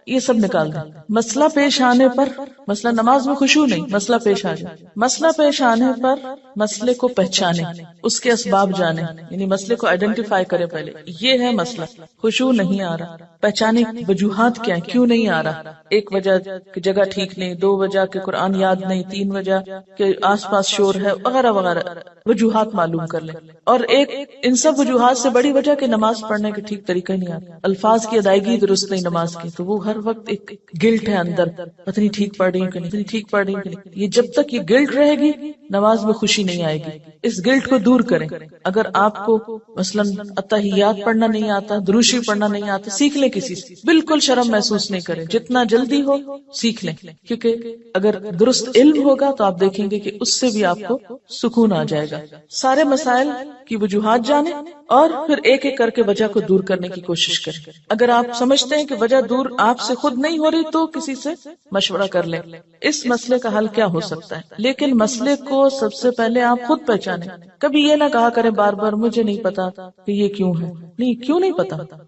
[SPEAKER 1] یہ سب نکال دیں. مسئلہ پیش آنے پر، مسئلہ نماز میں خشوع نہیں، مسئلہ پیش آ جائے، مسئلہ پیش آنے پر مسئلے کو پہچانے، اس کے اسباب جانے، یعنی مسئلے کو آئیڈینٹیفائی کرے. پہلے یہ ہے مسئلہ، خشوع نہیں آ رہا، پہچانے وجوہات کیا ہیں، کیوں نہیں آ رہا. 1 وجہ کہ جگہ ٹھیک نہیں، 2 وجہ کہ قرآن یاد نہیں، 3 وجہ کہ آس پاس شور ہے، وغیرہ وغیرہ وجوہات معلوم کر لیں. اور ان سب وجوہات سے بڑی وجہ کہ نماز پڑھنے کا ٹھیک طریقہ نہیں آتا، الفاظ کی ادائیگی درست نہیں نماز کی، تو وہ ہر وقت ایک گلٹ ہے اندر، پتہ نہیں ٹھیک پڑھ رہی ہوں کہ نہیں، ٹھیک پڑھ رہی ہوں کہ نہیں. یہ جب تک یہ گلٹ رہے گی نماز میں خوشی نہیں آئے گی. اس گلٹ کو دور کریں. اگر آپ کو مثلا اتحیات پڑھنا نہیں آتا، دروشی پڑھنا نہیں آتا، سیکھ لیں کسی سے، بالکل شرم محسوس نہیں کریں، جتنا جلدی ہو سیکھ لیں. کیونکہ اگر درست علم ہوگا تو آپ دیکھیں گے کہ اس سے بھی آپ کو سکون آ جائے گا. سارے مسائل کی وجوہات جانیں اور پھر ایک ایک کر کے وجہ کو دور کرنے کی کوشش کریں. اگر آپ سمجھتے ہیں کہ وجہ دور آپ سے خود نہیں ہو رہی تو کسی سے مشورہ کر لیں، اس مسئلے کا حل کیا ہو سکتا ہے. لیکن مسئلے کو سب سے پہلے آپ خود پہچانیں. کبھی یہ نہ کہا کریں بار بار مجھے نہیں پتا کہ یہ کیوں ہے. نہیں، کیوں نہیں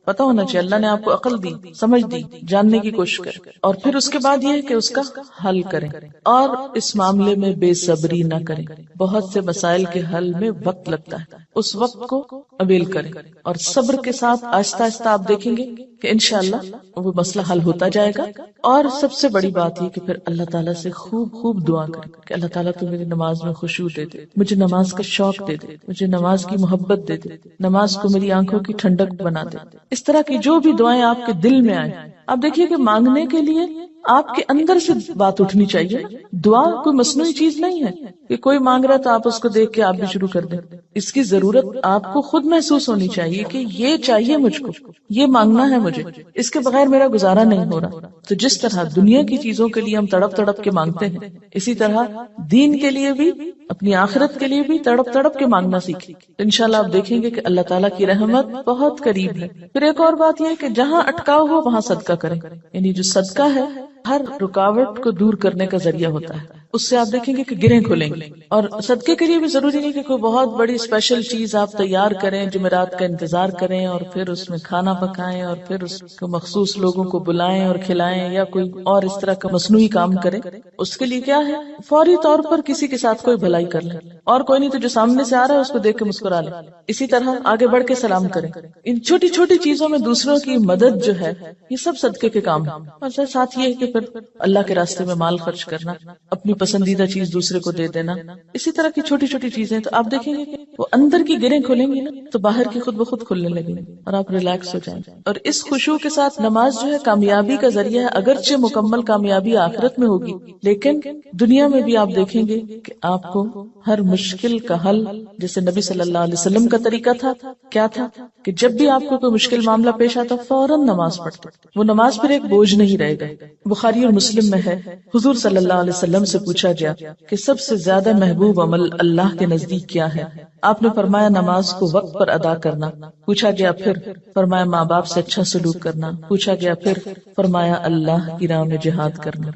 [SPEAKER 1] پتا ہونا چاہیے. اللہ نے آپ کو عقل دی، سمجھ دی، جاننے کی کوشش کریں، اور پھر اس کے بعد یہ ہے کہ اس کا حل کریں. اور اس معاملے میں بے صبری نہ کریں. بہت سے مسائل کے حل میں وقت لگتا ہے، اس وقت کو اویل کریں اور صبر کے ساتھ آہستہ آہستہ آپ دیکھیں گے کہ انشاءاللہ وہ مسئلہ حل ہوتا جائے گا. اور سب سے بڑی بات یہ کہ پھر اللہ تعالیٰ سے خوب دعا کریں کہ اللہ تعالیٰ تو میری نماز میں خشوع دے دے، مجھے نماز کا شوق دے دے، مجھے نماز کی محبت دے دے، نماز کو میری آنکھوں کی ٹھنڈک بنا دے. اس طرح کی جو بھی دعائیں آپ کے دل میں آئیں، آپ دیکھیے کہ مانگنے کے لیے آپ کے اندر سے بات اٹھنی چاہیے. دعا کوئی مصنوعی چیز نہیں ہے کہ کوئی مانگ رہا تو آپ اس کو دیکھ کے آپ بھی شروع کر دیں. اس کی ضرورت آپ کو خود محسوس ہونی چاہیے کہ یہ چاہیے مجھ کو، یہ مانگنا ہے مجھے، اس کے بغیر میرا گزارا نہیں ہو رہا. تو جس طرح دنیا کی چیزوں کے لیے ہم تڑپ تڑپ کے مانگتے ہیں، اسی طرح دین کے لیے بھی، اپنی آخرت کے لیے بھی تڑپ تڑپ کے مانگنا سیکھیں. انشاءاللہ آپ دیکھیں گے کہ اللہ تعالیٰ کی رحمت بہت قریب ہے. پھر ایک اور بات یہ ہے کہ جہاں اٹکاؤ ہو وہاں صدقہ کریں. یعنی جو صدقہ ہے ہر رکاوٹ کو دور کرنے کا ذریعہ ہوتا ہے. اس سے آپ دیکھیں گے کہ گرہیں کھلیں گے. اور صدقے کے لیے بھی ضروری نہیں کہ کوئی بہت بڑی اسپیشل چیز آپ تیار کریں، جمعرات کا انتظار کریں اور پھر اس میں کھانا پکائیں اور پھر اس کو مخصوص لوگوں کو بلائیں اور کھلائیں، یا کوئی اور اس طرح کا مصنوعی کام کریں. اس کے لیے کیا ہے، فوری طور پر کسی کے ساتھ کوئی بھلائی کر لیں، اور کوئی نہیں تو جو سامنے سے آ رہا ہے اس کو دیکھ کے مسکرا لیں. اسی طرح آگے بڑھ کے سلام کریں. ان چھوٹی چھوٹی چیزوں میں دوسروں کی مدد جو ہے یہ سب صدقے کے کام ہیں. اور ساتھ یہ ہے کہ پھر اللہ کے راستے میں مال خرچ کرنا، اپنی پسندیدہ چیز دوسرے کو دے دینا، اسی طرح کی چھوٹی چھوٹی چیزیں. تو آپ دیکھیں گے کہ وہ اندر کی گرہیں کھلیں گی نا تو باہر کی خود بخود کھلنے لگیں گی اور آپ ریلیکس ہو جائیں گے. اور اس خشوع کے ساتھ نماز جو ہے کامیابی کا ذریعہ ہے. اگرچہ مکمل کامیابی آخرت میں ہوگی، لیکن دنیا میں بھی آپ دیکھیں گے کہ آپ کو ہر مشکل کا حل، جیسے نبی صلی اللہ علیہ وسلم کا طریقہ تھا، کیا تھا
[SPEAKER 2] کہ جب بھی آپ کو کوئی مشکل معاملہ پیش آتا فوراً نماز پڑھتے. وہ نماز پھر ایک بوجھ نہیں رہے گا. بخاری اور مسلم میں ہے حضور صلی اللہ علیہ وسلم سے پوچھا گیا کہ سب سے زیادہ محبوب عمل اللہ کے نزدیک کیا ہے؟ آپ نے فرمایا نماز کو وقت پر ادا کرنا. پوچھا گیا پھر؟ فرمایا ماں باپ سے اچھا سلوک کرنا. پوچھا گیا پھر؟ فرمایا اللہ کی راہ میں جہاد کرنا.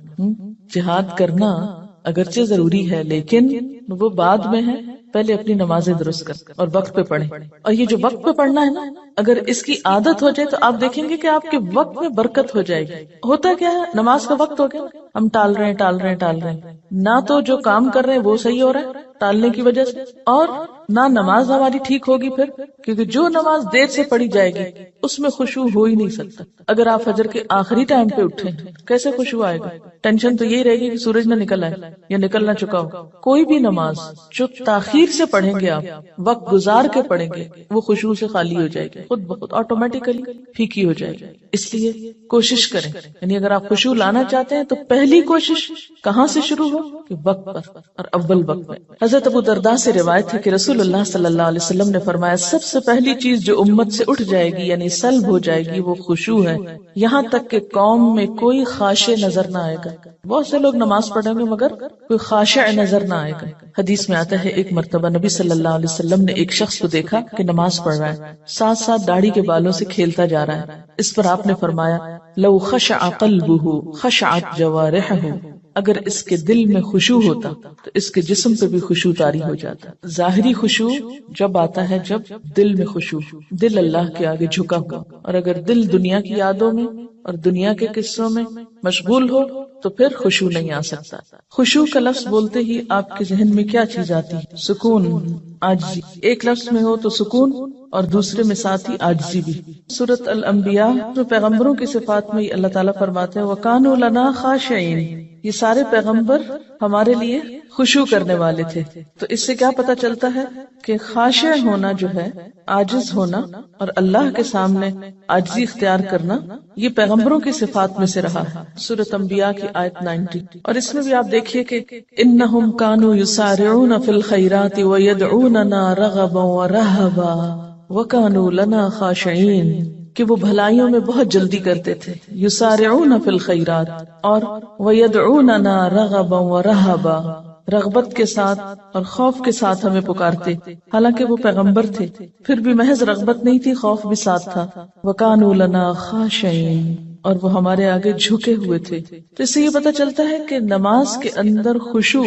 [SPEAKER 2] جہاد کرنا اگرچہ ضروری ہے لیکن وہ بعد میں ہے، پہلے اپنی نمازیں درست کر اور وقت پہ پڑھیں. اور یہ جو وقت پہ پڑھنا ہے نا، اگر اس کی عادت ہو جائے تو آپ دیکھیں گے کہ آپ کے وقت میں برکت ہو جائے گی. ہوتا کیا ہے، نماز کا وقت ہو گیا، ہم ٹال رہے ہیں نہ تو جو کام کر رہے ہیں وہ صحیح ہو رہا ہے ٹالنے کی وجہ سے، اور نہ نماز ہماری ٹھیک ہوگی پھر، کیونکہ جو نماز دیر سے پڑھی جائے گی اس میں خشوع ہو ہی نہیں سکتا. اگر آپ فجر کے آخری ٹائم پہ اٹھیں کیسے خشوع آئے گا؟ ٹینشن تو یہی رہے گی کہ سورج نہ نکل آئے یا نکل نہ چکا ہو. کوئی بھی نماز جو تاخیر سے پڑھیں گے، آپ وقت گزار کے پڑھیں گے، وہ خشوع سے خالی ہو جائے گی، خود بخود آٹومیٹیکلی پھیکی ہو جائے گی. اس لیے کوشش کریں، یعنی اگر آپ خشوع لانا چاہتے ہیں تو پہلی کوشش کہاں سے شروع ہو کہ وقت پر اور اول وقت میں. حضرت ابو درداء سے روایت ہے کہ رسول اللہ صلی اللہ علیہ وسلم نے فرمایا سب سے پہلی چیز جو امت سے اٹھ جائے گی یعنی سلب ہو جائے گی وہ خشوع ہے، یہاں تک کہ قوم میں کوئی خاشع نظر نہ آئے گا. بہت سے لوگ نماز پڑھیں گے مگر کوئی خاشع نظر نہ آئے گا. حدیث میں آتا ہے ایک مرتبہ نبی صلی اللہ علیہ وسلم نے ایک شخص کو دیکھا کہ نماز پڑھ رہا ہے، ساتھ ساتھ داڑھی کے بالوں سے کھیلتا جا رہا ہے. اس پر آپ نے فرمایا لو خشع قلبہ خشعت جوارحہ، اگر اس کے دل میں خشوع ہوتا تو اس کے جسم پہ بھی خشوع طاری ہو جاتا. ظاہری خشوع جب آتا ہے جب دل میں خشوع، دل اللہ کے آگے جھکا ہوا، اور اگر دل دنیا کی یادوں میں اور دنیا کے قصوں میں مشغول ہو تو پھر خشوع نہیں آ سکتا. خشوع کا لفظ بولتے ہی آپ کے ذہن میں کیا چیز آتی ہے؟ سکون، عاجزی. ایک لفظ میں ہو تو سکون اور دوسرے میں ساتھ ہی عاجزی بھی. سورۃ الانبیاء میں پیغمبروں کی صفات میں اللہ تعالیٰ فرماتے ہیں وَكَانُوا لَنَا خَاشِعِينَ، یہ سارے پیغمبر ہمارے لیے خشوع کرنے والے تھے. تو اس سے کیا پتا چلتا ہے کہ خاشع ہونا جو ہے، عاجز ہونا اور اللہ کے سامنے عاجزی اختیار کرنا، یہ پیغمبروں کی صفات میں سے رہا ہے. سورۃ انبیاء کی آیت 90. اور اس میں بھی آپ دیکھیے کہ انہم کانوا یسارعون فی الخیرات ویدعوننا رغبا ورہبا وکانوا لنا خاشعین، کہ وہ بھلائیوں میں بہت جلدی کرتے تھے، یسارعون فی الخیرات، اور ویدعوننا رغبا ورہبا، رغبت کے ساتھ اور خوف کے ساتھ ہمیں پکارتے. حالانکہ وہ پیغمبر تھے، پھر بھی محض رغبت نہیں تھی، خوف بھی ساتھ تھا. وَكَانُوا لَنَا خَاشِعِينَ، اور وہ ہمارے آگے جھکے ہوئے تھے. تو اس سے یہ پتہ چلتا ہے کہ نماز کے اندر خشوع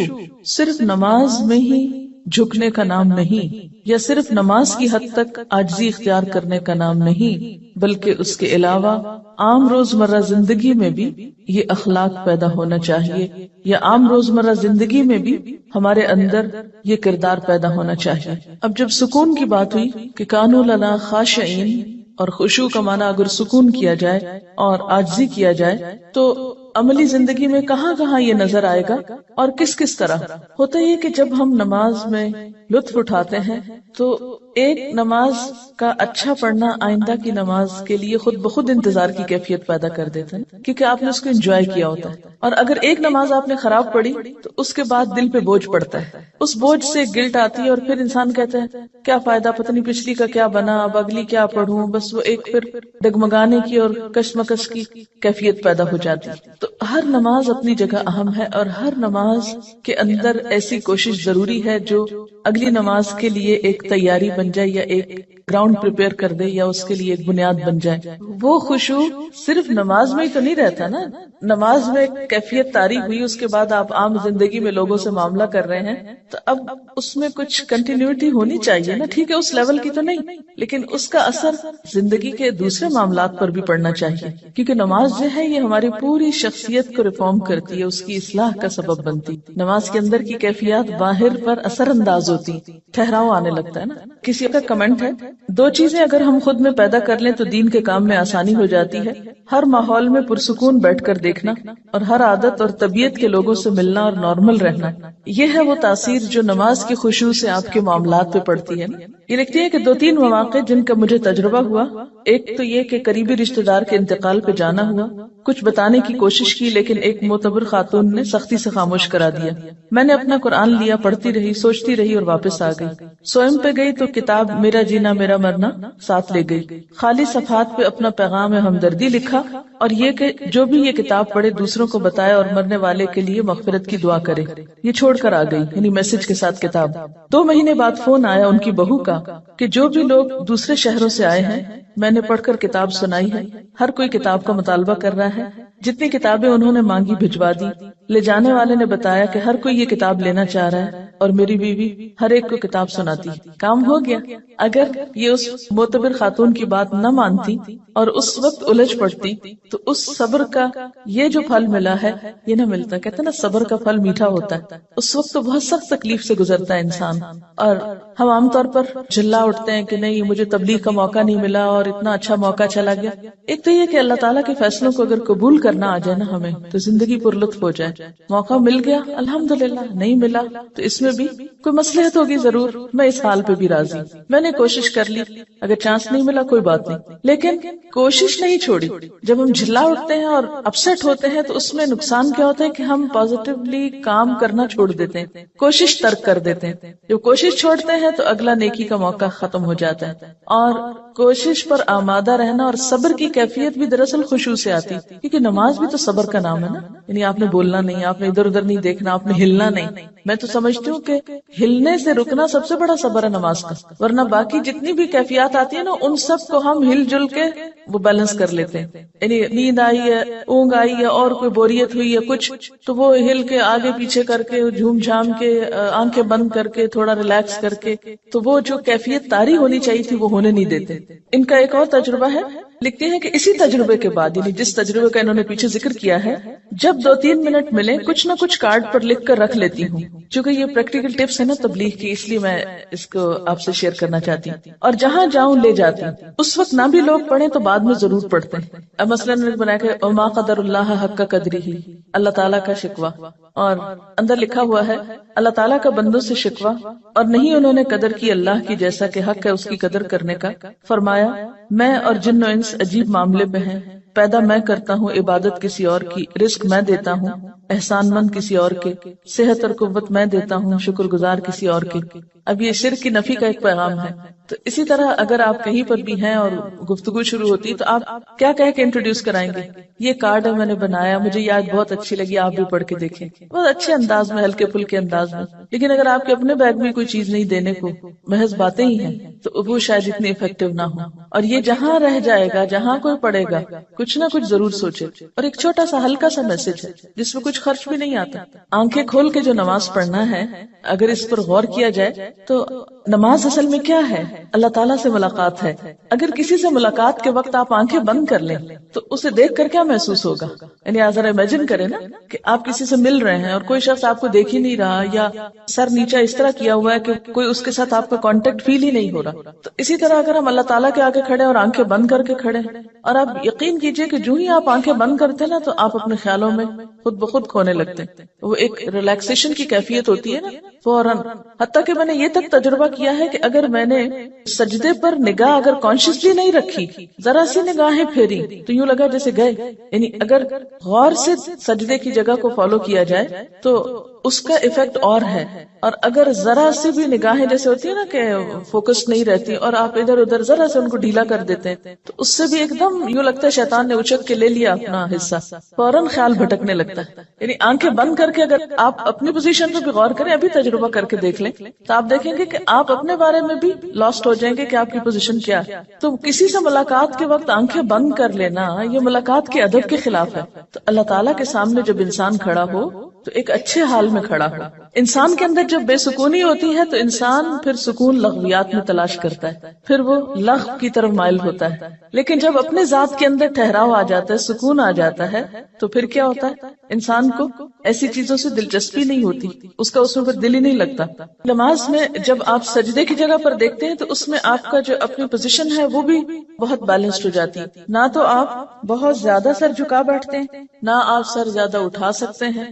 [SPEAKER 2] صرف نماز میں ہی جھکنے کا نام نہیں، یا صرف نماز کی حد تک عاجزی اختیار کرنے کا نام نہیں، بلکہ اس کے علاوہ عام روزمرہ زندگی میں بھی یہ اخلاق پیدا ہونا چاہیے، یا عام روزمرہ زندگی میں بھی ہمارے اندر یہ کردار پیدا ہونا چاہیے. اب جب سکون کی بات ہوئی کہ کانوا لنا خاشعین، اور خشوع کا معنی اگر سکون کیا جائے اور عاجزی کیا جائے تو عملی زندگی میں کہاں کہاں یہ نظر آئے گا اور کس کس طرح ہوتا ہے کہ جب ہم نماز میں لطف اٹھاتے ہیں تو ایک نماز کا اچھا پڑھنا آئندہ کی نماز کے لیے خود بخود انتظار کی کیفیت پیدا کر دیتا ہے، کیونکہ آپ نے اس کو انجوائے کیا ہوتا ہے. اور اگر ایک نماز آپ نے خراب پڑھی تو اس کے بعد دل پہ بوجھ پڑتا ہے، اس بوجھ سے گلٹ آتی ہے، اور پھر انسان کہتا ہے کیا فائدہ، پتہ نہیں پچھلی کا کیا بنا، اب اگلی کیا پڑھوں. بس وہ ایک پھر ڈگمگانے کی اور کشمکش کی کیفیت پیدا ہو جاتی. تو ہر نماز اپنی جگہ اہم ہے، اور ہر نماز کے اندر ایسی کوشش ضروری ہے جو اگلی نماز کے لیے ایک تیاری بن جائے، یا ایک گراؤنڈ پریپیئر کر دے، یا اس کے لیے ایک بنیاد بن جائے. وہ خشوع صرف نماز میں ہی تو نہیں رہتا نا. نماز میں کیفیت طاری ہوئی، اس کے بعد آپ عام زندگی میں لوگوں سے معاملہ کر رہے ہیں تو اب اس میں کچھ کنٹینیوٹی ہونی چاہیے نا. ٹھیک ہے اس لیول کی تو نہیں، لیکن اس کا اثر زندگی کے دوسرے معاملات پر بھی پڑنا چاہیے، کیونکہ نماز جو ہے یہ ہماری پوری شخصیت کو ریفارم کرتی ہے، اس کی اصلاح کا سبب بنتی. نماز کے اندر کی کیفیات باہر پر اثر انداز ہوتی، ٹھہراؤ آنے لگتا ہے نا. کسی کا کمنٹ ہے، دو چیزیں اگر ہم خود میں پیدا کر لیں تو دین کے کام میں آسانی ہو جاتی ہے. ہر ماحول میں پرسکون بیٹھ کر دیکھنا، اور ہر عادت اور طبیعت کے لوگوں سے ملنا اور نارمل رہنا. یہ ہے وہ تاثیر جو نماز کی خشوع سے آپ کے معاملات پہ پڑتی ہے. یہ لکھتی ہے کہ 2-3 مواقع جن کا مجھے تجربہ ہوا، ایک تو یہ کہ قریبی رشتہ دار کے انتقال پہ جانا ہوا، کچھ بتانے کی کوشش کی، لیکن ایک معتبر خاتون نے سختی سے خاموش کرا دیا۔ میں نے اپنا قرآن لیا، پڑھتی رہی، سوچتی رہی اور واپس آ گئی۔ سوئم پہ گئی تو کتاب میرا جینا میرا مرنا ساتھ لے گئی۔ خالی صفحات پہ اپنا پیغام ہمدردی لکھا اور یہ کہ جو بھی یہ کتاب پڑھے دوسروں کو بتائے اور مرنے والے کے لیے مغفرت کی دعا کرے۔ یہ چھوڑ کر آ گئی، یعنی میسج کے ساتھ کتاب۔ 2 مہینے بعد فون آیا ان کی بہو کا کہ جو بھی لوگ دوسرے شہروں سے آئے ہیں میں نے پڑھ کر کتاب سنائی ہے، ہر کوئی کتاب کا مطالبہ کر رہا ہے، جتنی کتابیں انہوں نے مانگی بھجوا دی۔ لے جانے والے نے بتایا کہ ہر کوئی یہ کتاب لینا چاہ رہا ہے اور میری بیوی ہر ایک کو کتاب سناتی۔ کام ہو گیا۔ اگر یہ اس معتبر خاتون کی بات نہ مانتی اور اس وقت الجھ پڑتی تو اس صبر کا یہ جو پھل ملا ہے یہ نہ ملتا۔ کہتے ہیں نا صبر کا پھل میٹھا ہوتا ہے۔ اس وقت تو بہت سخت تکلیف سے گزرتا ہے انسان، اور ہم عام طور پر جھلا اٹھتے ہیں کہ نہیں مجھے تبلیغ کا موقع نہیں ملا اور اتنا اچھا موقع چلا گیا۔ ایک تو یہ کہ اللہ تعالیٰ کے فیصلوں کو اگر قبول کرنا آ جائے نا ہمیں تو زندگی پر لطف ہو جائے۔ موقع مل گیا الحمدللہ، نہیں ملا تو اس میں بھی کوئی مصلحت ہوگی ضرور، میں اس حال پہ بھی راضی۔ میں نے کوشش کر لی، اگر چانس نہیں ملا کوئی بات نہیں، لیکن کوشش نہیں چھوڑی۔ جب ہم جھلا اٹھتے ہیں اور اپسیٹ ہوتے ہیں تو اس میں نقصان کیا ہوتا ہے کہ ہم پازیٹیولی کام کرنا چھوڑ دیتے ہیں، کوشش ترک کر دیتے ہیں۔ جب کوشش چھوڑتے ہیں تو اگلا نیکی کا موقع ختم ہو جاتا ہے۔ اور کوشش پر آمادہ رہنا اور صبر کی کیفیت بھی دراصل خشوع سے آتی، کیونکہ نماز بھی تو صبر کا نام ہے نا، یعنی آپ نے بولنا نہیں، آپ نے ادھر ادھر نہیں دیکھنا، آپ نے ہلنا نہیں۔ میں تو سمجھتی ہوں کہ ہلنے سے رکنا سب سے بڑا صبر ہے نماز کا، ورنہ باقی جتنی بھی کیفیات آتی ہیں نا ان سب کو ہم ہل جل کے وہ بیلنس کر لیتے ہیں۔ یعنی نیند آئی ہے، اونگ آئی ہے اور کوئی بوریت ہوئی ہے کچھ، تو وہ ہل کے آگے پیچھے کر کے جھوم جھام کے آنکھیں بند کر کے تھوڑا ریلیکس کر کے، تو وہ جو کیفیت طاری ہونی چاہیے تھی وہ ہونے نہیں دیتے۔ ان کا ایک اور تجربہ ہے، لکھتے ہیں کہ اسی تجربے کے بعد، یعنی جس تجربے کا انہوں نے پیچھے ذکر کیا ہے، جب 2-3 منٹ ملے کچھ نہ کچھ کارڈ پر لکھ کر رکھ لیتی ہوں۔ چونکہ یہ پریکٹیکل ٹپس ہے نا تبلیغ کی، اس لیے میں اس کو آپ سے شیئر کرنا چاہتی ہوں، اور جہاں جاؤں لے جاتی ہوں۔ اس وقت نہ بھی لوگ پڑھیں تو بعد میں ضرور پڑھتے ہیں۔ اب مثلاً بنا کے وما قدر اللہ حق قدرہ، اللہ تعالیٰ کا شکوہ، اور اندر لکھا ہوا ہے اللہ تعالیٰ کا بندوں سے شکوہ، اور نہیں انہوں نے قدر کی اللہ کی جیسا کہ حق ہے اس کی قدر کرنے کا۔ فرمایا میں اور جن و انس عجیب معاملے میں ہیں، پیدا میں کرتا ہوں، عبادت کسی اور کی، رزق میں دیتا ہوں، احسان مند کسی اور کے، صحت اور قوت میں دیتا ہوں، شکر گزار کسی اور کے۔ اب یہ شرک کی نفی کا ایک پیغام ہے۔ تو اسی طرح اگر آپ کہیں پر بھی ہیں اور گفتگو شروع ہوتی تو آپ کیا کہہ کے انٹروڈیوس کرائیں گے؟ یہ کارڈ ہے میں نے بنایا، مجھے یہ آج بہت اچھی لگی، آپ بھی پڑھ کے دیکھیں، بہت اچھے انداز میں، ہلکے پھلکے انداز میں۔ لیکن اگر آپ کے اپنے بیگ میں کوئی چیز نہیں دینے کو، محض باتیں ہی ہیں، تو وہ شاید اتنی افیکٹو نہ ہو۔ اور یہ جہاں رہ جائے گا، جہاں کوئی پڑھے گا، کچھ نہ کچھ ضرور سوچے۔ اور ایک چھوٹا سا ہلکا سا میسج ہے جس میں کچھ خرچ بھی نہیں آتا۔ آنکھیں کھول کے جو نماز پڑھنا ہے، اگر اس پر غور کیا جائے تو نماز اصل میں کیا ہے؟ اللہ تعالیٰ سے ملاقات ہے۔ اگر کسی سے ملاقات کے وقت آپ آنکھیں بند کر لیں تو اسے دیکھ کر کیا محسوس ہوگا؟ یعنی ذرا امیجن کریں نا کہ آپ کسی سے مل رہے ہیں اور کوئی شخص آپ کو دیکھ ہی نہیں رہا، یا سر نیچا اس طرح کیا ہوا ہے کہ کوئی اس کے ساتھ آپ کا کانٹیکٹ فیل ہی نہیں ہو رہا۔ تو اسی طرح اگر ہم اللہ تعالیٰ کے آگے کھڑے اور آنکھیں بند کر کے کھڑے ہیں، اور آپ یقین کیجئے کہ جو ہی آپ آنکھیں بند کرتے نا تو آپ اپنے خیالوں میں خود بخود کھونے لگتے ہیں۔ وہ ایک ریلیکسیشن کی کیفیت ہوتی ہے نا فوراً۔ حتیٰ کہ میں نے یہ تک تجربہ کیا ہے کہ اگر میں نے سجدے پر نگاہ اگر کانشیسلی نہیں رکھی، ذرا سی نگاہیں پھیری تو یوں لگا جیسے گئے۔ یعنی اگر غور سے سجدے کی جگہ کو فالو کیا جائے تو اس کا ایفیکٹ اور ہے، اور اگر ذرا سی بھی نگاہیں جیسے ہوتی ہے نا کہ فوکس نہیں رہتی اور آپ ادھر ادھر ذرا سے ان کو ڈھیلا کر دیتے ہیں تو اس سے بھی ایک دم یوں لگتا ہے شیطان نے اچک کے لے لیا اپنا حصہ، فوراً خیال بھٹکنے لگتا ہے۔ یعنی آنکھیں بند کر کے اگر آپ اپنی پوزیشن پہ بھی غور کریں، ابھی تجربہ کر کے دیکھ لیں تو آپ دیکھیں گے کہ آپ اپنے بارے میں بھی لاسٹ ہو جائیں گے کہ آپ کی پوزیشن کیا ہے۔ تو کسی سے ملاقات کے وقت آنکھیں بند کر لینا یہ ملاقات کے ادب کے خلاف ہے۔ تو اللہ تعالیٰ کے سامنے جب انسان کھڑا ہو تو ایک اچھے حال میں کھڑا ہو۔ انسان کے اندر جب بے سکونی ہوتی ہے تو انسان پھر سکون لغویات میں تلاش کرتا ہے، پھر وہ لغو کی طرف مائل ہوتا ہے۔ لیکن جب اپنے ذات کے اندر ٹھہراؤ آ جاتا ہے، سکون آ جاتا ہے، تو پھر کیا ہوتا ہے؟ انسان کو ایسی چیزوں سے دلچسپی نہیں ہوتی، اس کا اس میں پھر دل ہی نہیں لگتا۔ نماز میں جب آپ سجدے کی جگہ پر دیکھتے ہیں تو اس میں آپ کا جو اپنی پوزیشن ہے وہ بھی بہت بیلنسڈ ہو جاتی ہے۔ نہ تو آپ بہت زیادہ سر جھکا بیٹھتے ہیں، نہ آپ سر زیادہ اٹھا سکتے ہیں،